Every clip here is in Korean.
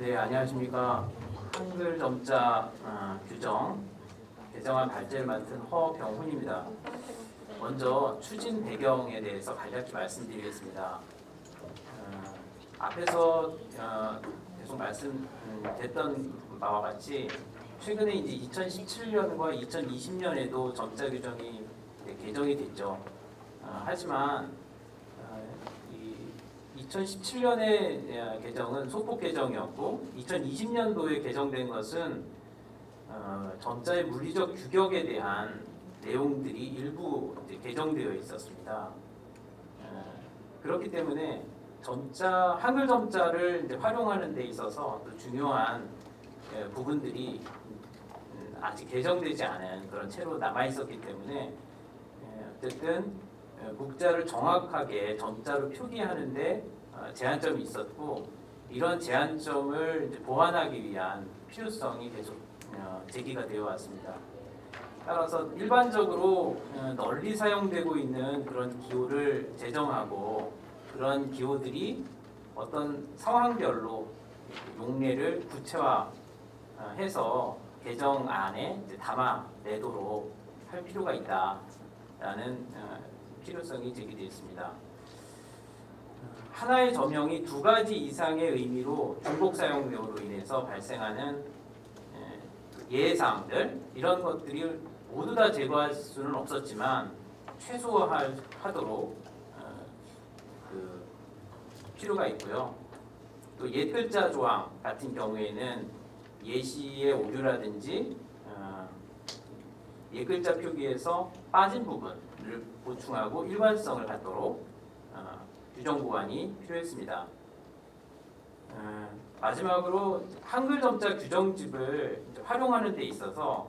네, 안녕하십니까. 한글 점자 규정 개정안 발제를 맡은 허병훈입니다. 먼저 추진 배경에 대해서 간략히 말씀드리겠습니다. 앞에서 계속 말씀됐던 바와 같이 최근에 이제 2017년과 2020년에도 점자 규정이 개정이 됐죠. 하지만 2017년의 개정은 소폭 개정이었고 2020년도에 개정된 것은 점자의 물리적 규격에 대한 내용들이 일부 개정되어 있었습니다. 그렇기 때문에 한글 점자를 이제 활용하는 데 있어서 또 중요한 부분들이 아직 개정되지 않은 그런 채로 남아 있었기 때문에 어쨌든 국자를 정확하게 점자로 표기하는데 제한점이 있었고 이런 제한점을 이제 보완하기 위한 필요성이 계속 제기가 되어 왔습니다. 따라서 일반적으로 널리 사용되고 있는 그런 기호를 제정하고 그런 기호들이 어떤 상황별로 용례를 구체화해서 개정안에 담아내도록 할 필요가 있다라는 필요성이 제기되어 있습니다. 하나의 저명이 두 가지 이상의 의미로 중복 사용으로 인해서 발생하는 예외사항들 이런 것들이 모두 다 제거할 수는 없었지만 최소화하도록 필요가 있고요. 또 옛글자 조항 같은 경우에는 예시의 오류라든지 옛글자 표기에서 빠진 부분을 보충하고 일관성을 갖도록 규정 보완이 필요했습니다. 마지막으로 한글 점자 규정집을 활용하는 데 있어서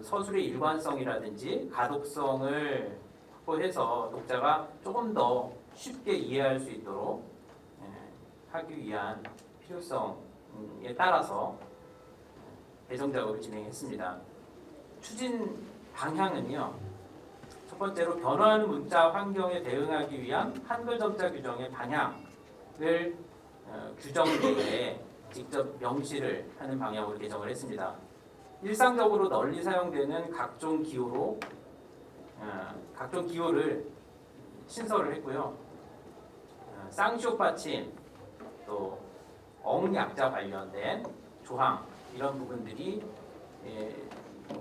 서술의 일관성이라든지 가독성을 확보해서 독자가 조금 더 쉽게 이해할 수 있도록 하기 위한 필요성에 따라서 개정 작업을 진행했습니다. 추진 방향은요. 첫 번째로 변화하는 문자 환경에 대응하기 위한 한글 점자 규정의 방향을 규정 내에 직접 명시를 하는 방향으로 개정을 했습니다. 일상적으로 널리 사용되는 각종 기호를 신설을 했고요. 쌍시옷 받침 또 어학약자 관련된 조항 이런 부분들이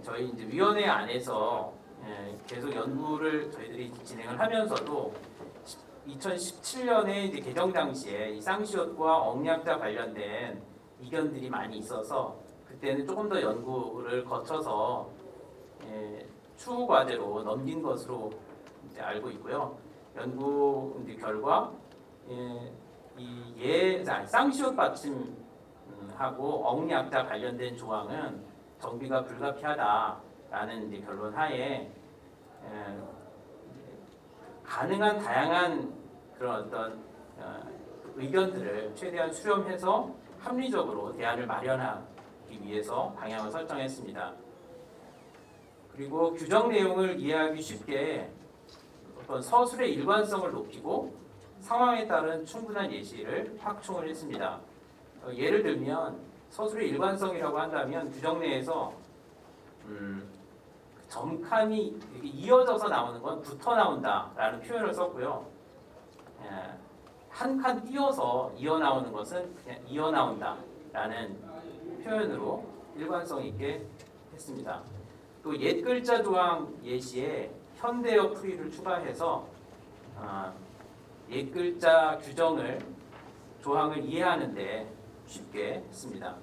저희 이제 위원회 안에서 계속 연구를 저희들이 진행을 하면서도 2017년에 이제 개정 당시에 이 쌍시옷과 어학약자 관련된 이견들이 많이 있어서 그때는 조금 더 연구를 거쳐서 추후 과제로 넘긴 것으로 이제 알고 있고요. 연구 이제 결과 쌍시옷 받침하고 어학약자 관련된 조항은 정비가 불가피하다라는 이제 결론 하에 가능한 다양한 그런 어떤 의견들을 최대한 수렴해서 합리적으로 대안을 마련하기 위해서 방향을 설정했습니다. 그리고 규정 내용을 이해하기 쉽게 어떤 서술의 일관성을 높이고 상황에 따른 충분한 예시를 확충을 했습니다. 예를 들면 서술의 일관성이라고 한다면 규정 내에서 점칸이 이어져서 나오는 건 붙어 나온다라는 표현을 썼고요. 한 칸 띄어서 이어 나오는 것은 그냥 이어 나온다라는 표현으로 일관성 있게 했습니다. 또 옛글자 조항 예시에 현대어 풀이를 추가해서 옛글자 조항을 이해하는 데 쉽게 했습니다.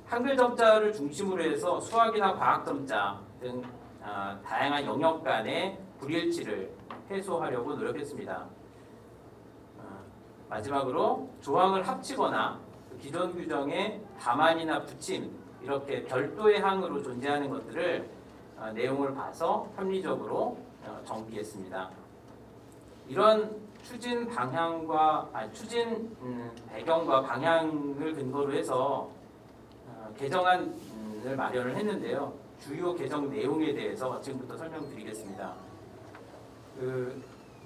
한글 점자를 중심으로 해서 수학이나 과학 점자 등 다양한 영역 간의 불일치를 해소하려고 노력했습니다. 마지막으로 조항을 합치거나 기존 규정의 다만이나 붙임 이렇게 별도의 항으로 존재하는 것들을 내용을 봐서 합리적으로 정비했습니다. 이런 추진 배경과 방향을 근거로 해서 개정안을 마련을 했는데요. 주요 개정 내용에 대해서 지금부터 설명드리겠습니다.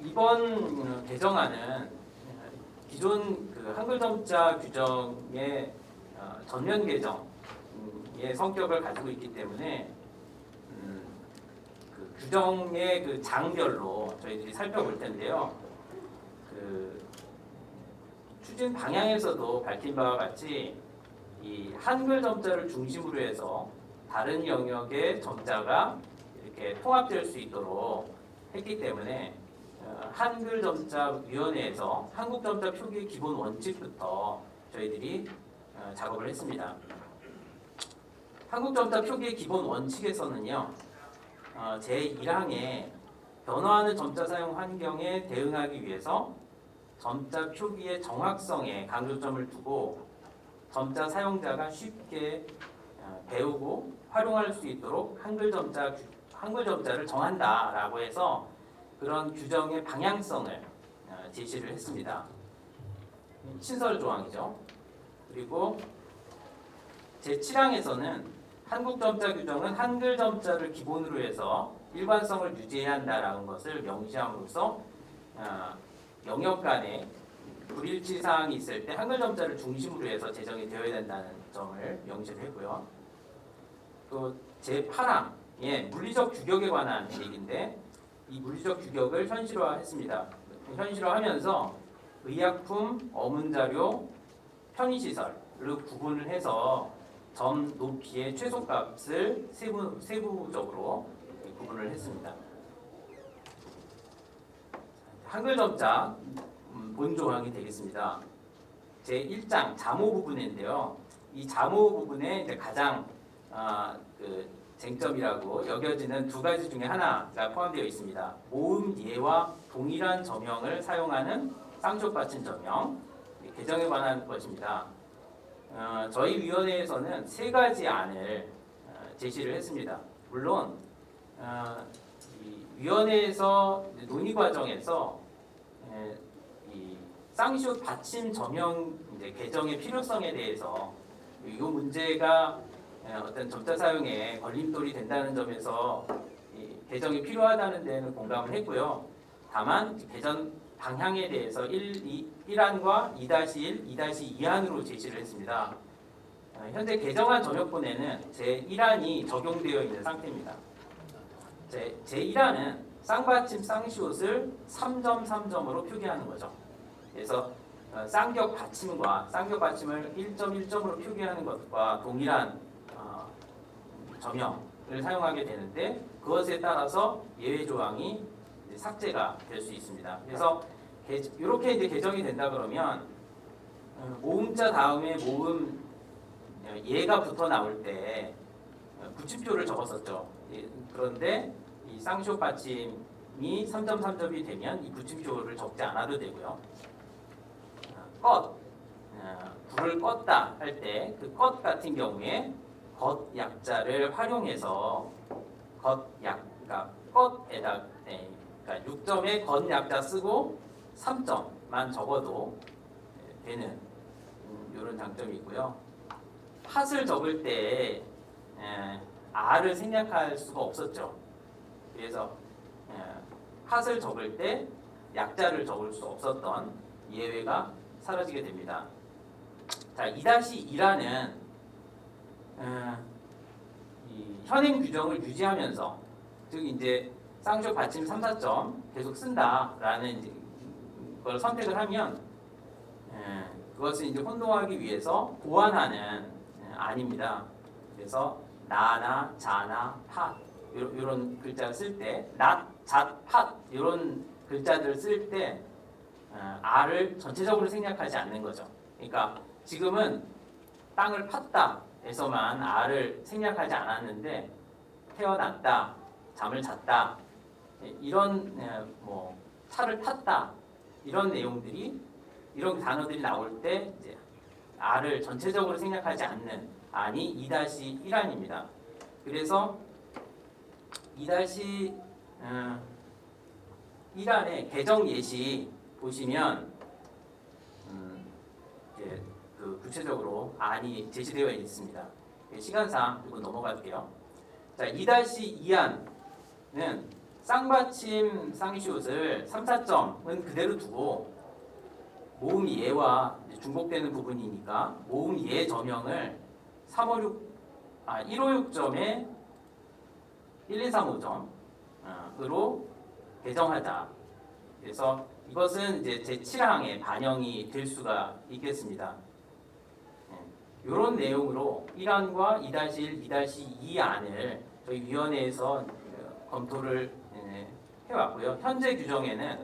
이번 개정안은 기존 그 한글 점자 규정의 전면 개정의 성격을 가지고 있기 때문에 그 규정의 그 장별로 저희들이 살펴볼 텐데요. 그 추진 방향에서도 밝힌 바와 같이 이 한글 점자를 중심으로 해서 다른 영역의 점자가 이렇게 통합될 수 있도록 했기 때문에 한글 점자 위원회에서 한국 점자 표기의 기본 원칙부터 저희들이 작업을 했습니다. 한국 점자 표기의 기본 원칙에서는요, 제1항에 변화하는 점자 사용 환경에 대응하기 위해서 점자 표기의 정확성에 강조점을 두고 점자 사용자가 쉽게 배우고 활용할 수 있도록 한글 점자를 정한다라고 해서 그런 규정의 방향성을 제시를 했습니다. 신설 조항이죠. 그리고 제7항에서는 한국 점자 규정은 한글 점자를 기본으로 해서 일관성을 유지해야 한다라는 것을 명시함으로써 영역 간에 불일치 사항이 있을 때 한글 점자를 중심으로 해서 제정이 되어야 된다는 점을 명시를 했고요. 또 제8항 물리적 규격에 관한 얘기인데 이 물리적 규격을 현실화했습니다. 현실화하면서 의약품, 어문자료, 편의시설로 구분을 해서 점 높이의 최소값을 세부적으로 구분을 했습니다. 한글 점자 본 조항이 되겠습니다. 제1장 자모 부분인데요. 이 자모 부분에 이제 가장 그 쟁점이라고 여겨지는 두 가지 중에 하나가 포함되어 있습니다. 모음 예와 동일한 점형을 사용하는 쌍쇼 받침 점형 개정에 관한 것입니다. 저희 위원회에서는 세 가지 안을 제시를 했습니다. 물론 이 위원회에서 논의 과정에서 이 쌍쇼 받침 점형 이제 개정의 필요성에 대해서 이 문제가 어떤 점자 사용에 걸림돌이 된다는 점에서 개정이 필요하다는 데는 공감을 했고요. 다만 개정 방향에 대해서 1항과 2-1, 2-2항으로 제시를 했습니다. 현재 개정안 점역본에는 제1항이 적용되어 있는 상태입니다. 제1항은 쌍받침 쌍시옷을 3점 3점으로 표기하는 거죠. 그래서 쌍격 받침과 쌍격 받침을 1점 1점으로 표기하는 것과 동일한 점형을 사용하게 되는데 그것에 따라서 예외 조항이 삭제가 될 수 있습니다. 그래서 이렇게 이제 개정이 된다 그러면 모음자 다음에 모음 예가 붙어 나올 때 붙임표를 적었었죠. 그런데 이 쌍쇼 받침이 3점 3점이 되면 이 붙임표를 적지 않아도 되고요. 불을 껐다 할 때 그 껐 같은 경우에 것 약자를 활용해서 그러니까 껐에다 그러니까 6점에 것 약자 쓰고 3점만 적어도 되는 이런 장점이 있고요. 팟을 적을 때 R을 생략할 수가 없었죠. 그래서 팟을 적을 때 약자를 적을 수 없었던 예외가 사라지게 됩니다. 자, 2-2라는 이 현행 규정을 유지하면서 즉 이제 쌍쇼 받침 3, 4점 계속 쓴다라는 걸 선택을 하면 그것을 이제 혼동하기 위해서 보완하는 안입니다. 그래서 나나 자나 팟 이런 글자를 쓸 때 낫, 잣, 팟 이런 글자들을 쓸 때 R을 전체적으로 생략하지 않는 거죠. 그러니까 지금은 땅을 팠다에서만 R을 생략하지 않았는데 태어났다, 잠을 잤다 이런 뭐 차를 탔다 이런 내용들이 이런 단어들이 나올 때 이제 R을 전체적으로 생략하지 않는 안이 2-1안입니다. 그래서 2-1안의 개정 예시 보시면 그 구체적으로 안이 제시되어 있습니다. 시간상 이거 넘어갈게요. 자, 2-2안은 쌍받침 쌍시옷을 3, 4점은 그대로 두고 모음 예와 중복되는 부분이니까 모음 예 저명을 156점에 1235점으로 개정하자. 그래서 이것은 이제 제7항에 반영이 될 수가 있겠습니다. 이런 내용으로 1안과 2-1, 2-2 안을 저희 위원회에서 검토를 해왔고요. 현재 규정에는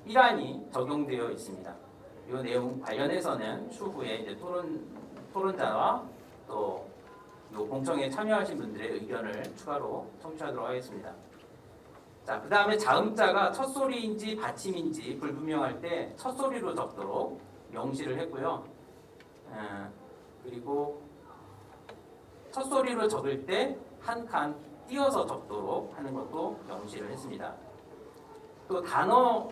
1안이 적용되어 있습니다. 이 내용 관련해서는 추후에 이제 토론자와 또 공청에 참여하신 분들의 의견을 추가로 청취하도록 하겠습니다. 자, 그 다음에 자음자가 첫소리인지 받침인지 불분명할 때 첫소리로 적도록 명시를 했고요. 그리고 첫소리로 적을 때 한 칸 띄어서 적도록 하는 것도 명시를 했습니다. 또 단어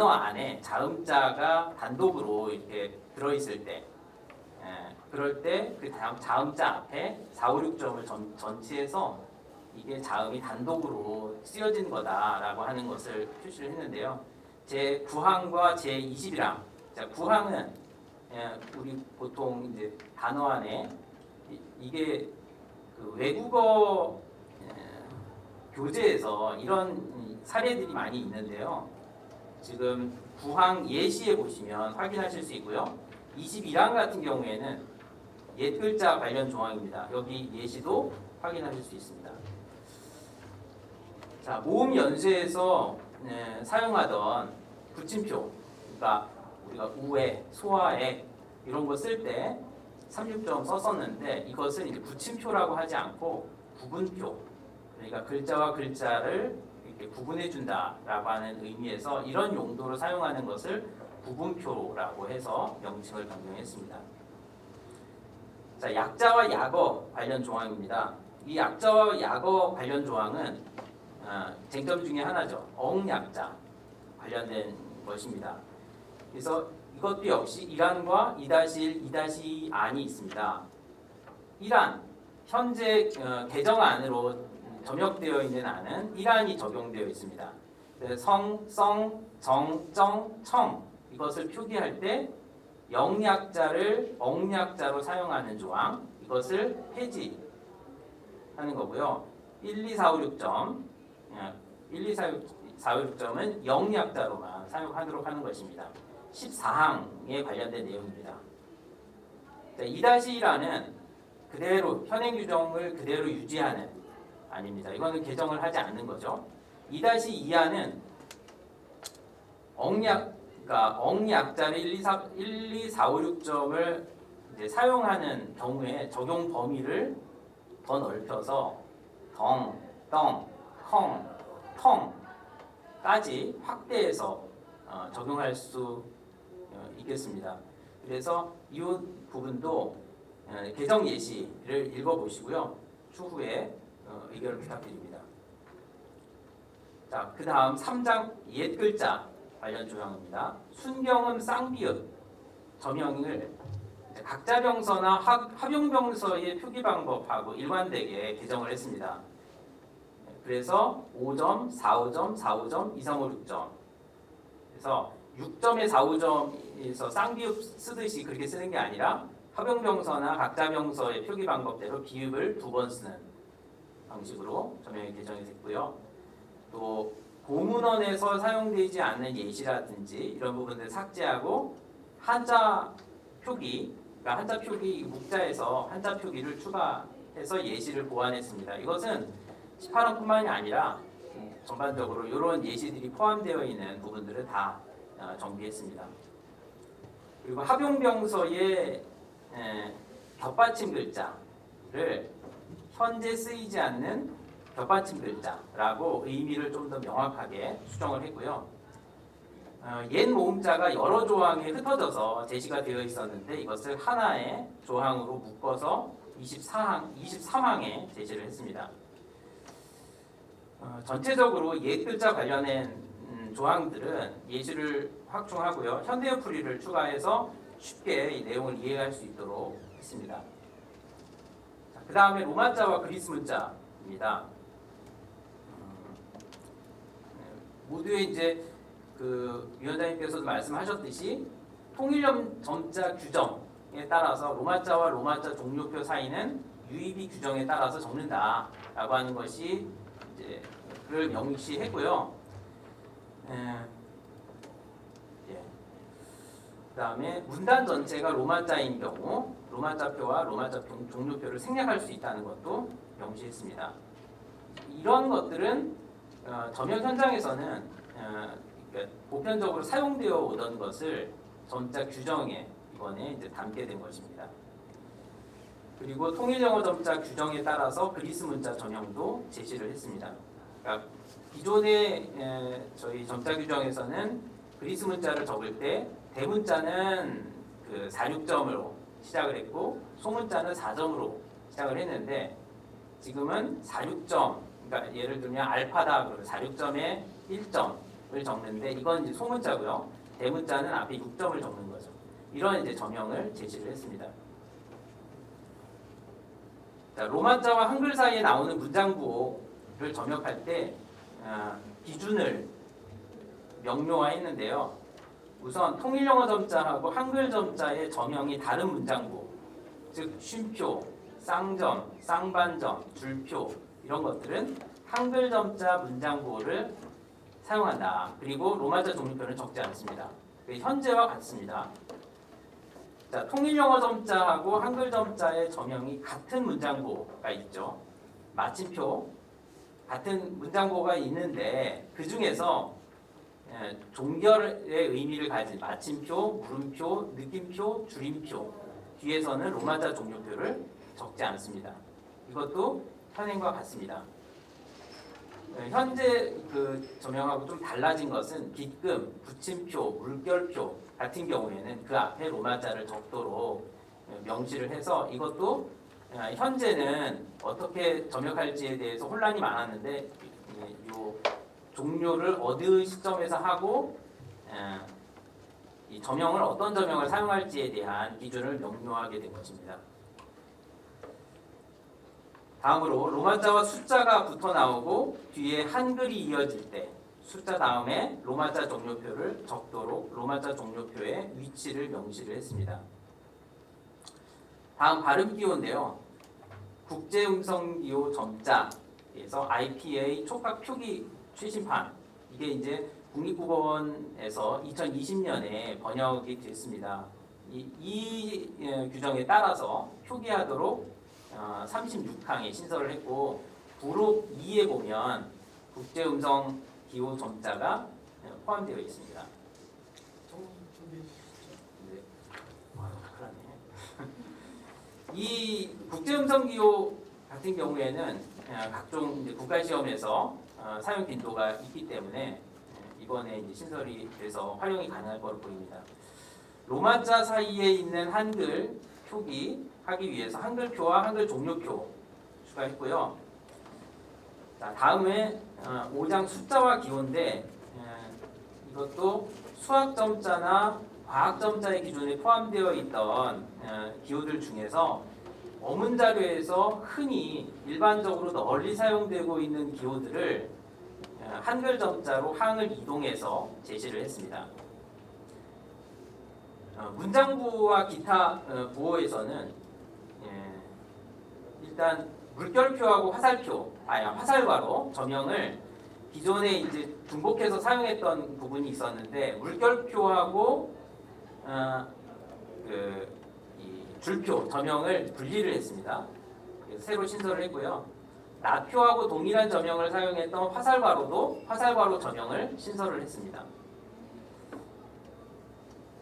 안에 자음자가 단독으로 이렇게 들어있을 때, 그럴 때 그 자음자 앞에 4, 5, 6점을 전치해서 이게 자음이 단독으로 쓰여진 거다라고 하는 것을 표시를 했는데요. 제 9항과 제 21항. 자, 9항은 우리 보통 이제 단어 안에 이게 그 외국어 교재에서 이런 사례들이 많이 있는데요. 지금 9항 예시에 보시면 확인하실 수 있고요. 21항 같은 경우에는 옛 글자 관련 조항입니다. 여기 예시도 확인하실 수 있습니다. 자, 모음 연수에서 사용하던 붙임표, 그러니까 우리가 우에, 소아에 이런 거 쓸 때 36점 썼었는데 이것은 이제 붙임표라고 하지 않고 구분표, 그러니까 글자와 글자를 이렇게 구분해 준다라고 하는 의미에서 이런 용도로 사용하는 것을 구분표라고 해서 명칭을 변경했습니다. 자, 약자와 약어 관련 조항입니다. 이 약자와 약어 관련 조항은 쟁점 중에 하나죠. 어응약자 관련된 것입니다. 그래서 이것도 역시 1안과 2-1, 2-2 안이 있습니다. 1안, 현재 개정안으로 점역되어 있는 안은 1안이 적용되어 있습니다. 성, 성, 정, 정, 청 이것을 표기할 때 영약자를 어응약자로 사용하는 조항, 이것을 폐지하는 거고요. 1, 2, 4, 5, 6점 1, 2, 4, 5, 6점은 영약자로만 사용하도록 하는 것입니다. 14항에 관련된 내용입니다. 2-1안은 그대로 현행 규정을 그대로 유지하는 아닙니다. 이거는 개정을 하지 않는 거죠. 2-2안은 그러니까 어응약자를 1, 2, 4, 5, 6점을 이제 사용하는 경우에 적용 범위를 더 넓혀서 덩, 떵, 컹, 텅까지 확대해서 적용할 수 있겠습니다. 그래서 이 부분도 개정 예시를 읽어보시고요. 추후에 의견을 부탁드립니다. 자, 그 다음 3장 옛 글자 관련 조항입니다. 순경음 쌍비읍 저명을 각자병서나 합용병서의 표기 방법하고 일관되게 개정을 했습니다. 그래서 5점, 4, 5점, 4, 5점, 2, 3, 5, 6점. 그래서 6점에 4, 5점에서 쌍비읍 쓰듯이 그렇게 쓰는 게 아니라 합용병서나 각자병서의 표기 방법대로 비읍을 2번 쓰는 방식으로 저명이 개정이 됐고요. 또 고문원에서 사용되지 않는 예시라든지 이런 부분들 삭제하고 한자 표기, 그러니까 한자 표기 묵자에서 한자 표기를 추가해서 예시를 보완했습니다. 이것은 18항뿐만이 아니라 전반적으로 이런 예시들이 포함되어 있는 부분들을 다 정비했습니다. 그리고 합용병서의 겹받침 글자를 현재 쓰이지 않는 겹받침 글자라고 의미를 좀 더 명확하게 수정을 했고요. 옛 모음자가 여러 조항에 흩어져서 제시가 되어 있었는데 이것을 하나의 조항으로 묶어서 23항에 제시를 했습니다. 전체적으로 옛 글자 관련된 조항들은 예시를 확충하고요. 현대어 풀이를 추가해서 쉽게 이 내용을 이해할 수 있도록 했습니다. 그 다음에 로마자와 그리스 문자입니다. 모두의 이제 그 위원장님께서도 말씀하셨듯이 통일령 점자 규정에 따라서 로마자와 로마자 종료표 사이는 유의비 규정에 따라서 적는다라고 하는 것이 이제 그를 명시했고요. 그다음에 문단 전체가 로마자인 경우 로마자표와 로마자 종료표를 생략할 수 있다는 것도 명시했습니다. 이러한 것들은 점역 현장에서는 그러니까 보편적으로 사용되어 오던 것을 점자 규정에 이번에 이제 담게 된 것입니다. 그리고 통일영어 점자 규정에 따라서 그리스 문자 전형도 제시를 했습니다. 그러니까 기존의 저희 점자 규정에서는 그리스 문자를 적을 때 대문자는 그 46점으로 시작을 했고 소문자는 4점으로 시작을 했는데 지금은 46점, 그러니까 예를 들면 알파다 그러면 46점에 1점을 적는데 이건 이제 소문자고요. 대문자는 앞에 6점을 적는 거죠. 이런 이제 점형을 제시를 했습니다. 자, 로마자와 한글 사이에 나오는 문장구호를 점역할 때 기준을 명료화했는데요. 우선 통일영어 점자하고 한글 점자의 점형이 다른 문장구, 즉 쉼표, 쌍점, 쌍반점, 줄표 이런 것들은 한글 점자 문장구호를 사용한다. 그리고 로마자 종류표는 적지 않습니다. 현재와 같습니다. 자, 통일영어 점자하고 한글 점자의 점형이 같은 문장구가 있죠. 마침표 같은 문장구가 있는데 그 중에서 종결의 의미를 가진 마침표, 물음표, 느낌표, 줄임표 뒤에서는 로마자 종료표를 적지 않습니다. 이것도 현행과 같습니다. 현재 그 점형하고 좀 달라진 것은 빗금, 붙임표, 물결표 같은 경우에는 그 앞에 로마자를 적도록 명시를 해서 이것도 현재는 어떻게 점역할지에 대해서 혼란이 많았는데 이 종료를 어느 시점에서 하고 이 점형을 어떤 점형을 사용할지에 대한 기준을 명료하게 된 것입니다. 다음으로 로마자와 숫자가 붙어 나오고 뒤에 한글이 이어질 때 숫자 다음에 로마자 종료표를 적도록 로마자 종료표의 위치를 명시를 했습니다. 다음 발음 기호인데요. 국제음성기호 점자에서 IPA 촉각 표기 최신판 이게 이제 국립국어원에서 2020년에 번역이 됐습니다. 이 규정에 따라서 표기하도록 36항에 신설을 했고 부록 2에 보면 국제음성 기호 점자가 포함되어 있습니다. 네. 이 국제음성 기호 같은 경우에는 각종 이제 국가시험에서 사용 빈도가 있기 때문에 이번에 이제 신설이 돼서 활용이 가능할 것으로 보입니다. 로마자 사이에 있는 한글 표기하기 위해서 한글표와 한글 종료표 추가했고요. 자, 다음에 5장 숫자와 기호인데 이것도 수학점자나 과학점자의 기준에 포함되어 있던 기호들 중에서 어문자료에서 흔히 일반적으로 널리 사용되고 있는 기호들을 한글 점자로 항을 이동해서 제시를 했습니다. 문장부와 기타 부호에서는 일단 물결표하고 화살과로 점형을 기존에 이제 중복해서 사용했던 부분이 있었는데 물결표하고 이 줄표 점형을 분리를 했습니다. 그래서 새로 신설을 했고요. 나표하고 동일한 점형을 사용했던 화살과로 점형을 신설을 했습니다.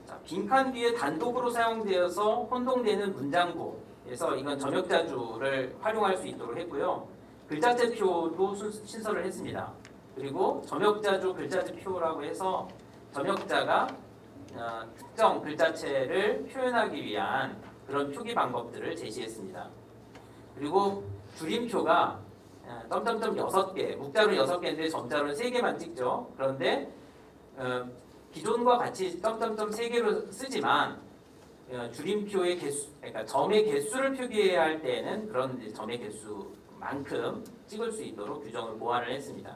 자, 빈칸 뒤에 단독으로 사용되어서 혼동되는 문장구에서 이건 점역자주를 활용할 수 있도록 했고요. 글자체표도 신설을 했습니다. 그리고 점역자주 글자체표라고 해서 점역자가 특정 글자체를 표현하기 위한 그런 표기 방법들을 제시했습니다. 그리고 줄임표가 점점점 6개, 묵자로 6개인데 점자로는 3개만 찍죠. 그런데 기존과 같이 점점점 3개로 쓰지만 줄임표의 개수, 그러니까 점의 개수를 표기해야 할 때에는 그런 이제 점의 개수만큼 찍을 수 있도록 규정을 보완을 했습니다.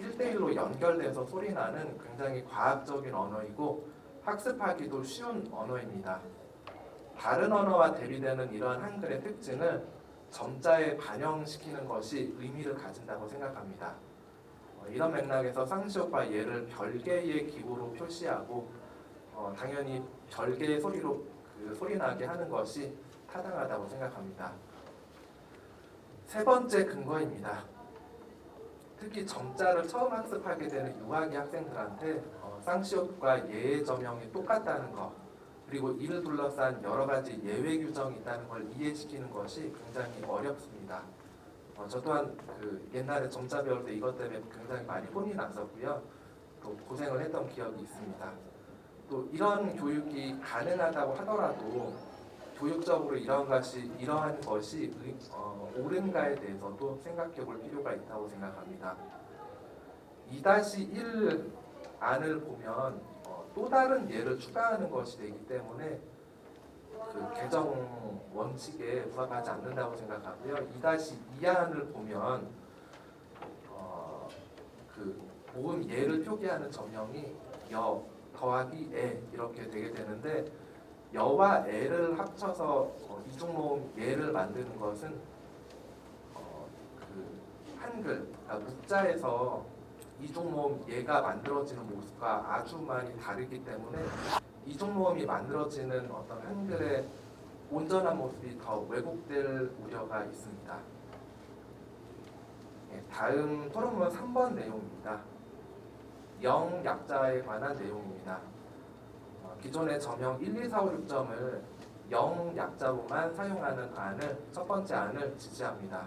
1대1로 연결돼서 소리나는 굉장히 과학적인 언어이고 학습하기도 쉬운 언어입니다. 다른 언어와 대비되는 이러한 한글의 특징을 점자에 반영시키는 것이 의미를 가진다고 생각합니다. 이런 맥락에서 쌍시옷과 예를 별개의 기호로 표시하고 당연히 별개의 소리로 소리나게 하는 것이 타당하다고 생각합니다. 세 번째 근거입니다. 특히 점자를 처음 학습하게 되는 유아기 학생들한테 쌍시옷과 예의 저명이 똑같다는 것, 그리고 이를 둘러싼 여러 가지 예외 규정이 있다는 걸 이해시키는 것이 굉장히 어렵습니다. 저 또한 옛날에 점자 배울 때 이것 때문에 굉장히 많이 혼이 났었고요. 또 고생을 했던 기억이 있습니다. 또 이런 교육이 가능하다고 하더라도 교육적으로 이러한 것이 옳은가에 대해서도 생각해 볼 필요가 있다고 생각합니다. 2-1 안을 보면 또 다른 예를 추가하는 것이 되기 때문에 개정 원칙에 부합하지 않는다고 생각하고요. 2-2 안을 보면 모음 예를 표기하는 점형이 여 더하기 에 이렇게 되게 되는데 여와 에를 합쳐서 이중모음 예를 만드는 것은 한글 묵자에서 이중모음 예가 만들어지는 모습과 아주 많이 다르기 때문에 이중모음이 만들어지는 어떤 한글의 온전한 모습이 더 왜곡될 우려가 있습니다. 다음 토론문 3번 내용입니다. 영약자에 관한 내용입니다. 기존의 점형 1, 2, 4, 5, 6점을 영약자로만 사용하는 안을 첫 번째 안을 지지합니다.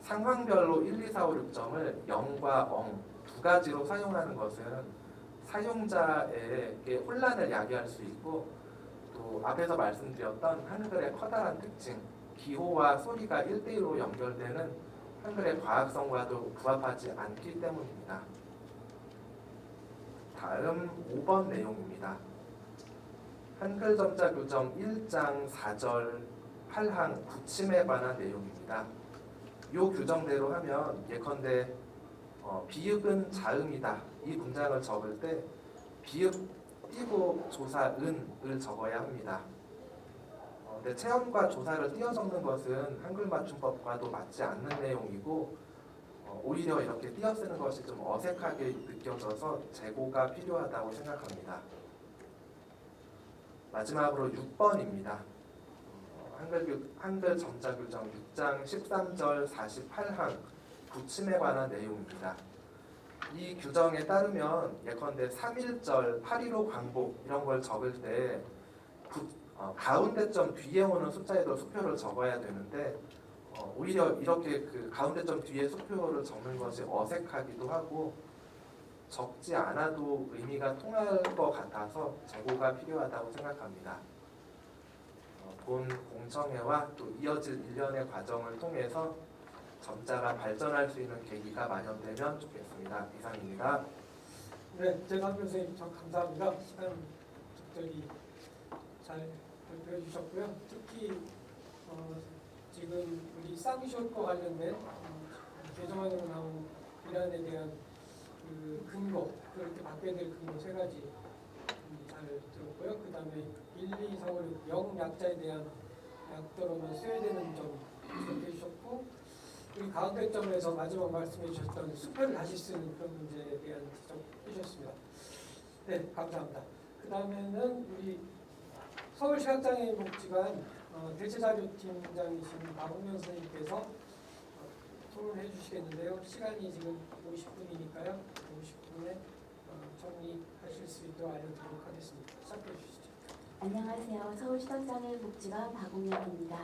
상황별로 1, 2, 4, 5, 6점을 영과 엉 두 가지로 사용하는 것은 사용자에게 혼란을 야기할 수 있고 또 앞에서 말씀드렸던 한글의 커다란 특징 기호와 소리가 1대1로 연결되는 한글의 과학성과도 부합하지 않기 때문입니다. 다음 5번 내용입니다. 한글 점자 규정 1장 4절 8항 붙임에 관한 내용입니다. 이 규정대로 하면 예컨대 비읍은 자음이다 이 문장을 적을 때 비읍 띄고 조사 은을 적어야 합니다. 근데 체험과 조사를 띄어 적는 것은 한글 맞춤법과도 맞지 않는 내용이고 오히려 이렇게 띄어 쓰는 것이 좀 어색하게 느껴져서 재고가 필요하다고 생각합니다. 마지막으로 6번입니다. 한글 점자 규정 6장 13절 48항 붙임에 관한 내용입니다. 이 규정에 따르면 예컨대 3.1절 8.15 광복 이런 걸 적을 때 가운데 점 뒤에 오는 숫자에도 수표를 적어야 되는데 오히려 이렇게 가운데 점 뒤에 수표를 적는 것이 어색하기도 하고 적지 않아도 의미가 통할 것 같아서 재고가 필요하다고 생각합니다. 본 공청회와 또 이어질 일련의 과정을 통해서 점자가 발전할 수 있는 계기가 마련되면 좋겠습니다. 이상입니다. 네, 재강 교수님 참 감사합니다. 시간 적절히 잘 발표해 주셨고요. 특히 지금 우리 쌍시옷과 관련된 개정안으로 나온 비난에 대한 근거, 그렇게 바뀌어야 될 근거 세 가지 잘 들었고요. 그 다음에 1, 2, 4, 5, 6 영약자에 대한 약도로만 써야 되는 점 지적해 주셨고, 우리 가운데 점에서 마지막 말씀해 주셨던 수표를 다시 쓰는 그런 문제에 대한 지적해 주셨습니다. 네, 감사합니다. 그 다음에는 우리 서울시각장애인 복지관 대체자료팀장이신 박홍면 선생님께서 토론해 주시겠는데요. 시간이 지금 50분이니까요. 50분에 정리하실 수 있도록 알려드리도록 하겠습니다. 시작해 주시죠. 안녕하세요. 서울시각장애인 복지관 박홍현입니다.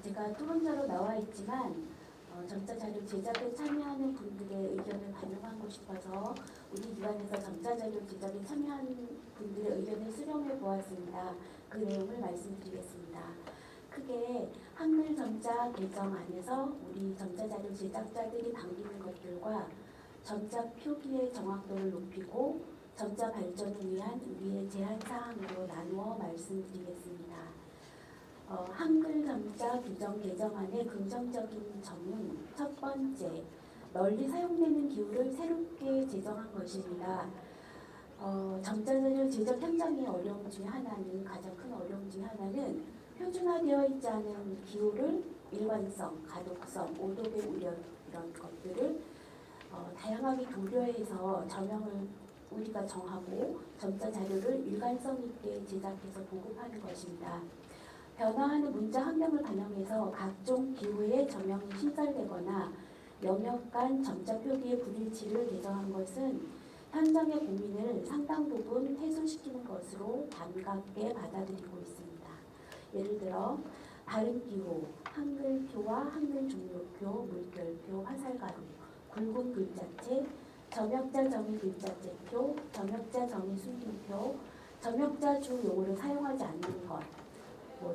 제가 토론자로 나와 있지만 점자 자료 제작에 참여하는 분들의 의견을 반영하고 싶어서 우리 기관에서 점자 자료 제작에 참여하는 분들의 의견을 수렴해 보았습니다. 그 내용을 말씀드리겠습니다. 크게 한글 점자 개정 안에서 우리 점자 자료 제작자들이 당기는 것들과 점자 표기의 정확도를 높이고 점자 발전을 위한 우리의 제안 사항으로 나누어 말씀드리겠습니다. 한글 점자 규정 개정안의 긍정적인 점은 첫 번째, 널리 사용되는 기호를 새롭게 제정한 것입니다. 점자자료 제작 현장의 어려움 중에 하나는 가장 큰 어려움 중에 하나는 표준화되어 있지 않은 기호를 일관성, 가독성, 오독의 우려 이런 것들을 다양하게 고려해서 저명을 우리가 정하고 점자 자료를 일관성 있게 제작해서 보급하는 것입니다. 변화하는 문자 환경을 반영해서 각종 기호의 저명이 신설되거나 영역 간 점자 표기의 불일치를 개정한 것은 현장의 고민을 상당 부분 해소시키는 것으로 반갑게 받아들이고 있습니다. 예를 들어 발음 기호, 한글표와 한글 종료표, 물결표, 화살가루, 굵은 글자체, 점역자 정의 글자체표, 점역자 정의 숨김표, 점역자 주 용어를 사용하지 않는 것,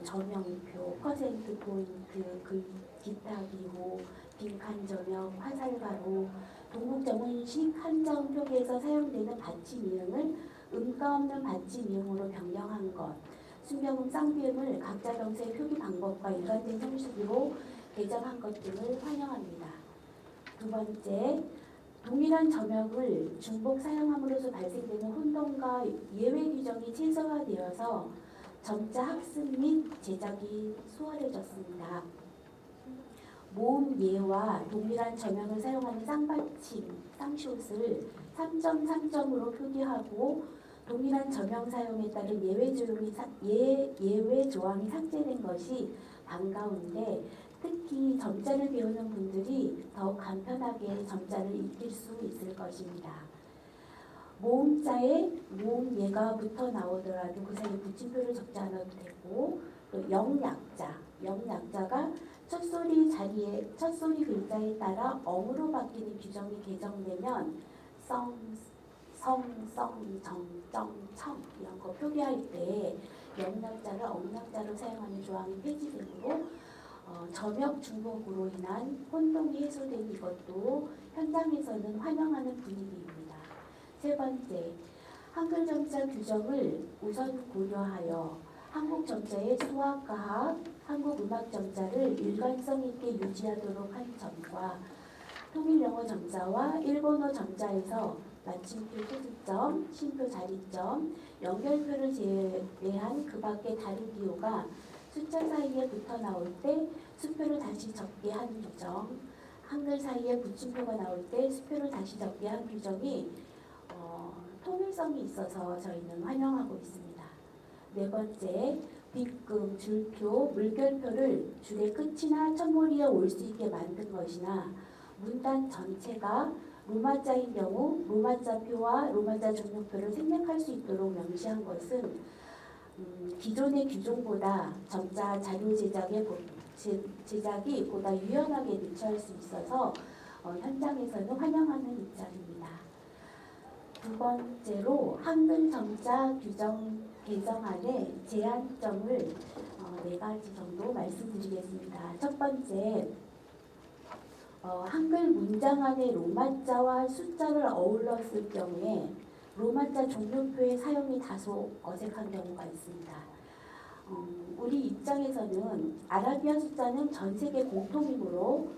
점영표, 퍼센트 포인트, 기타 기호, 빈칸 점역, 화살가루, 동국정원식 한자음 표기에서 사용되는 받침이응을 음가 없는 받침이응으로 변경한 것, 순경음 쌍비음을 각자 병세의 표기 방법과 일관된 형식으로 개정한 것 등을 환영합니다. 두 번째, 동일한 점역을 중복 사용함으로써 발생되는 혼동과 예외 규정이 최소화되어서 점자 학습 및 제작이 수월해졌습니다. 모음 예와 동일한 점역을 사용하는 쌍받침, 쌍숏을 3.3점으로 표기하고 동일한 점역 사용에 따른 예외 조항이 삭제된 것이 반가운데 특히 점자를 배우는 분들이 더욱 간편하게 점자를 익힐 수 있을 것입니다. 모음자에 모음예가 붙어 나오더라도 그 사이에 붙임표를 적지 않아도 되고 또 영약자가 첫소리 글자에 따라 어무로 바뀌는 규정이 개정되면 성, 정, 청 이런 거 표기할 때 영약자를 억약자로 사용하는 조항이 폐지되므로 점역 중복으로 인한 혼동이 해소된 이것도 현장에서는 환영하는 분위기입니다. 세 번째, 한글 점자 규정을 우선 고려하여 한국 점자의 수학, 과학, 한국 음악 점자를 일관성 있게 유지하도록 한 점과 통일 영어 점자와 일본어 점자에서 마침표 소수점, 쉼표 자리점, 연결표를 제외한 그 밖의 다른 기호가 숫자 사이에 붙어 나올 때 수표를 다시 적게 한 규정, 한글 사이에 붙임표가 나올 때 수표를 다시 적게 한 규정이 통일성이 있어서 저희는 환영하고 있습니다. 네 번째, 빗금, 줄표, 물결표를 줄의 끝이나 첫머리에 올 수 있게 만든 것이나 문단 전체가 로마자인 경우 로마자표와 로마자 종료표를 생략할 수 있도록 명시한 것은 기존의 규정보다 점자 자료 제작이 보다 유연하게 대처할 수 있어서 현장에서는 환영하는 입장입니다. 두 번째로 한글 점자 규정 개정안의 제한점을 4가지 정도 말씀드리겠습니다. 첫 번째, 한글 문장 안에 로마자와 숫자를 어울렀을 경우에 로마자 종료표의 사용이 다소 어색한 경우가 있습니다. 우리 입장에서는 아라비아 숫자는 전 세계 공통이므로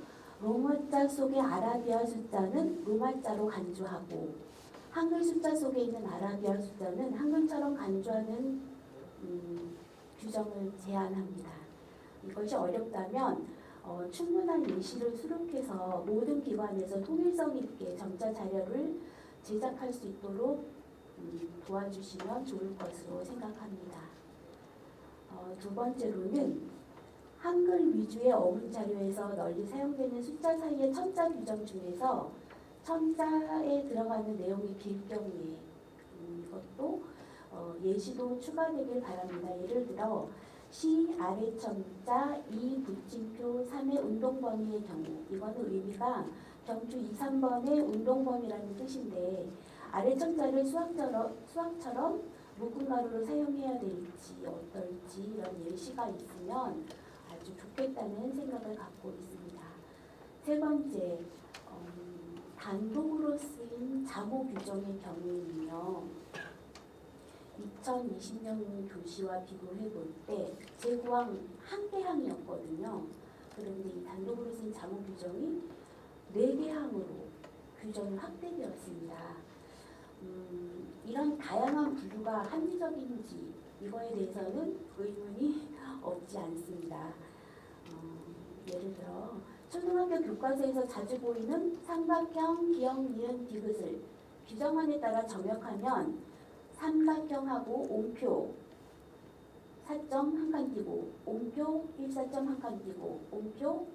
로마자 속의 아라비아 숫자는 로마자로 간주하고 한글 숫자 속에 있는 아라비아 숫자는 한글처럼 간주하는 규정을 제안합니다. 이것이 어렵다면 충분한 예시를 수록해서 모든 기관에서 통일성 있게 점자 자료를 제작할 수 있도록 도와주시면 좋을 것으로 생각합니다. 두 번째로는 한글 위주의 어문 자료에서 널리 사용되는 숫자 사이의 첨자 규정 중에서 첨자에 들어가는 내용이 길 경우에 이것도 예시도 추가되길 바랍니다. 예를 들어 시 아래 첨자 2 붙임표 3의 운동범위의 경우 이거는 의미가 경주 2, 3번의 운동범위라는 뜻인데 아래 첨자를 수학처럼 묵은 가루로 사용해야 될지 어떨지 이런 예시가 있으면 아주 좋겠다는 생각을 갖고 있습니다. 세 번째, 단독으로 쓰인 자모 규정의 경우에는요. 2020년 교시와 비교해 볼 때 제구항 한 개 항이었거든요. 그런데 이 단독으로 쓰인 자모 규정이 4개 항으로 규정이 확대되었습니다. 이런 다양한 분류가 합리적인지 이거에 대해서는 의문이 없지 않습니다. 예를 들어 초등학교 교과서에서 자주 보이는 삼각형, 기역, 니은, 디귿을 규정안에 따라 점역하면 삼각형하고 옴표 4점 한 칸 띄고 옴표 1사점 한 칸 띄고 옴표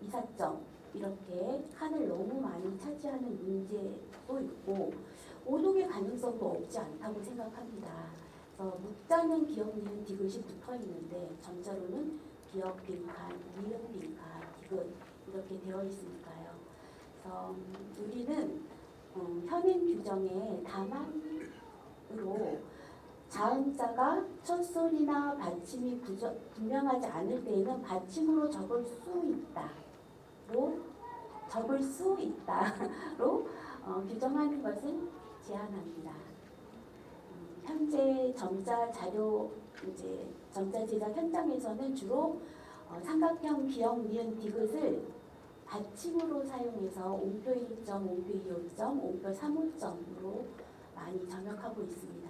2사점 이렇게 칸을 너무 많이 차지하는 문제도 있고 오독의 가능성도 없지 않다고 생각합니다. 그래서 묵자는 기역, 니은, 디귿이 붙어 있는데 전자로는 기역, 빈칸, 니은, 빈칸, 디귿 이렇게 되어 있으니까요. 그래서 우리는 현행 규정의 다만으로 자음자가 첫소리나 받침이 분명하지 않을 때에는 받침으로 적을 수 있다로 규정하는 것을 제한합니다. 현재 점자 자료 점자 제작 현장에서는 주로 삼각형, 기역, 니은, 디귿을 받침으로 사용해서 옴표 1점, 옴표 2점, 옴표 3호점으로 많이 점역하고 있습니다.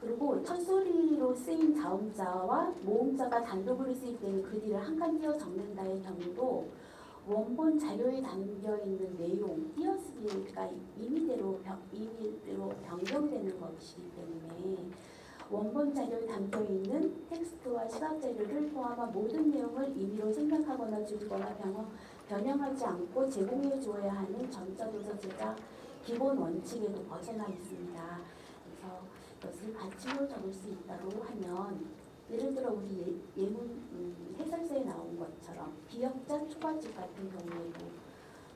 그리고 첫소리로 쓰인 자음자와 모음자가 단독으로 쓰일 때는 그 뒤를 한 칸 띄어 적는다의 경우도 원본 자료에 담겨있는 내용, 띄어쓰기가 임의대로 변경되는 것이기 때문에 원본 자료에 담겨있는 텍스트와 시각 자료를 포함한 모든 내용을 임의로 생략하거나 줄이거나 변형하지 않고 제공해 주어야 하는 점자도서 제작 기본 원칙에도 벗어나 있습니다. 그래서 이것을 받침으로 적을 수 있다고 하면 예를 들어 우리 예문 해설서에 나온 것처럼 기역자 초과집 같은 경우에도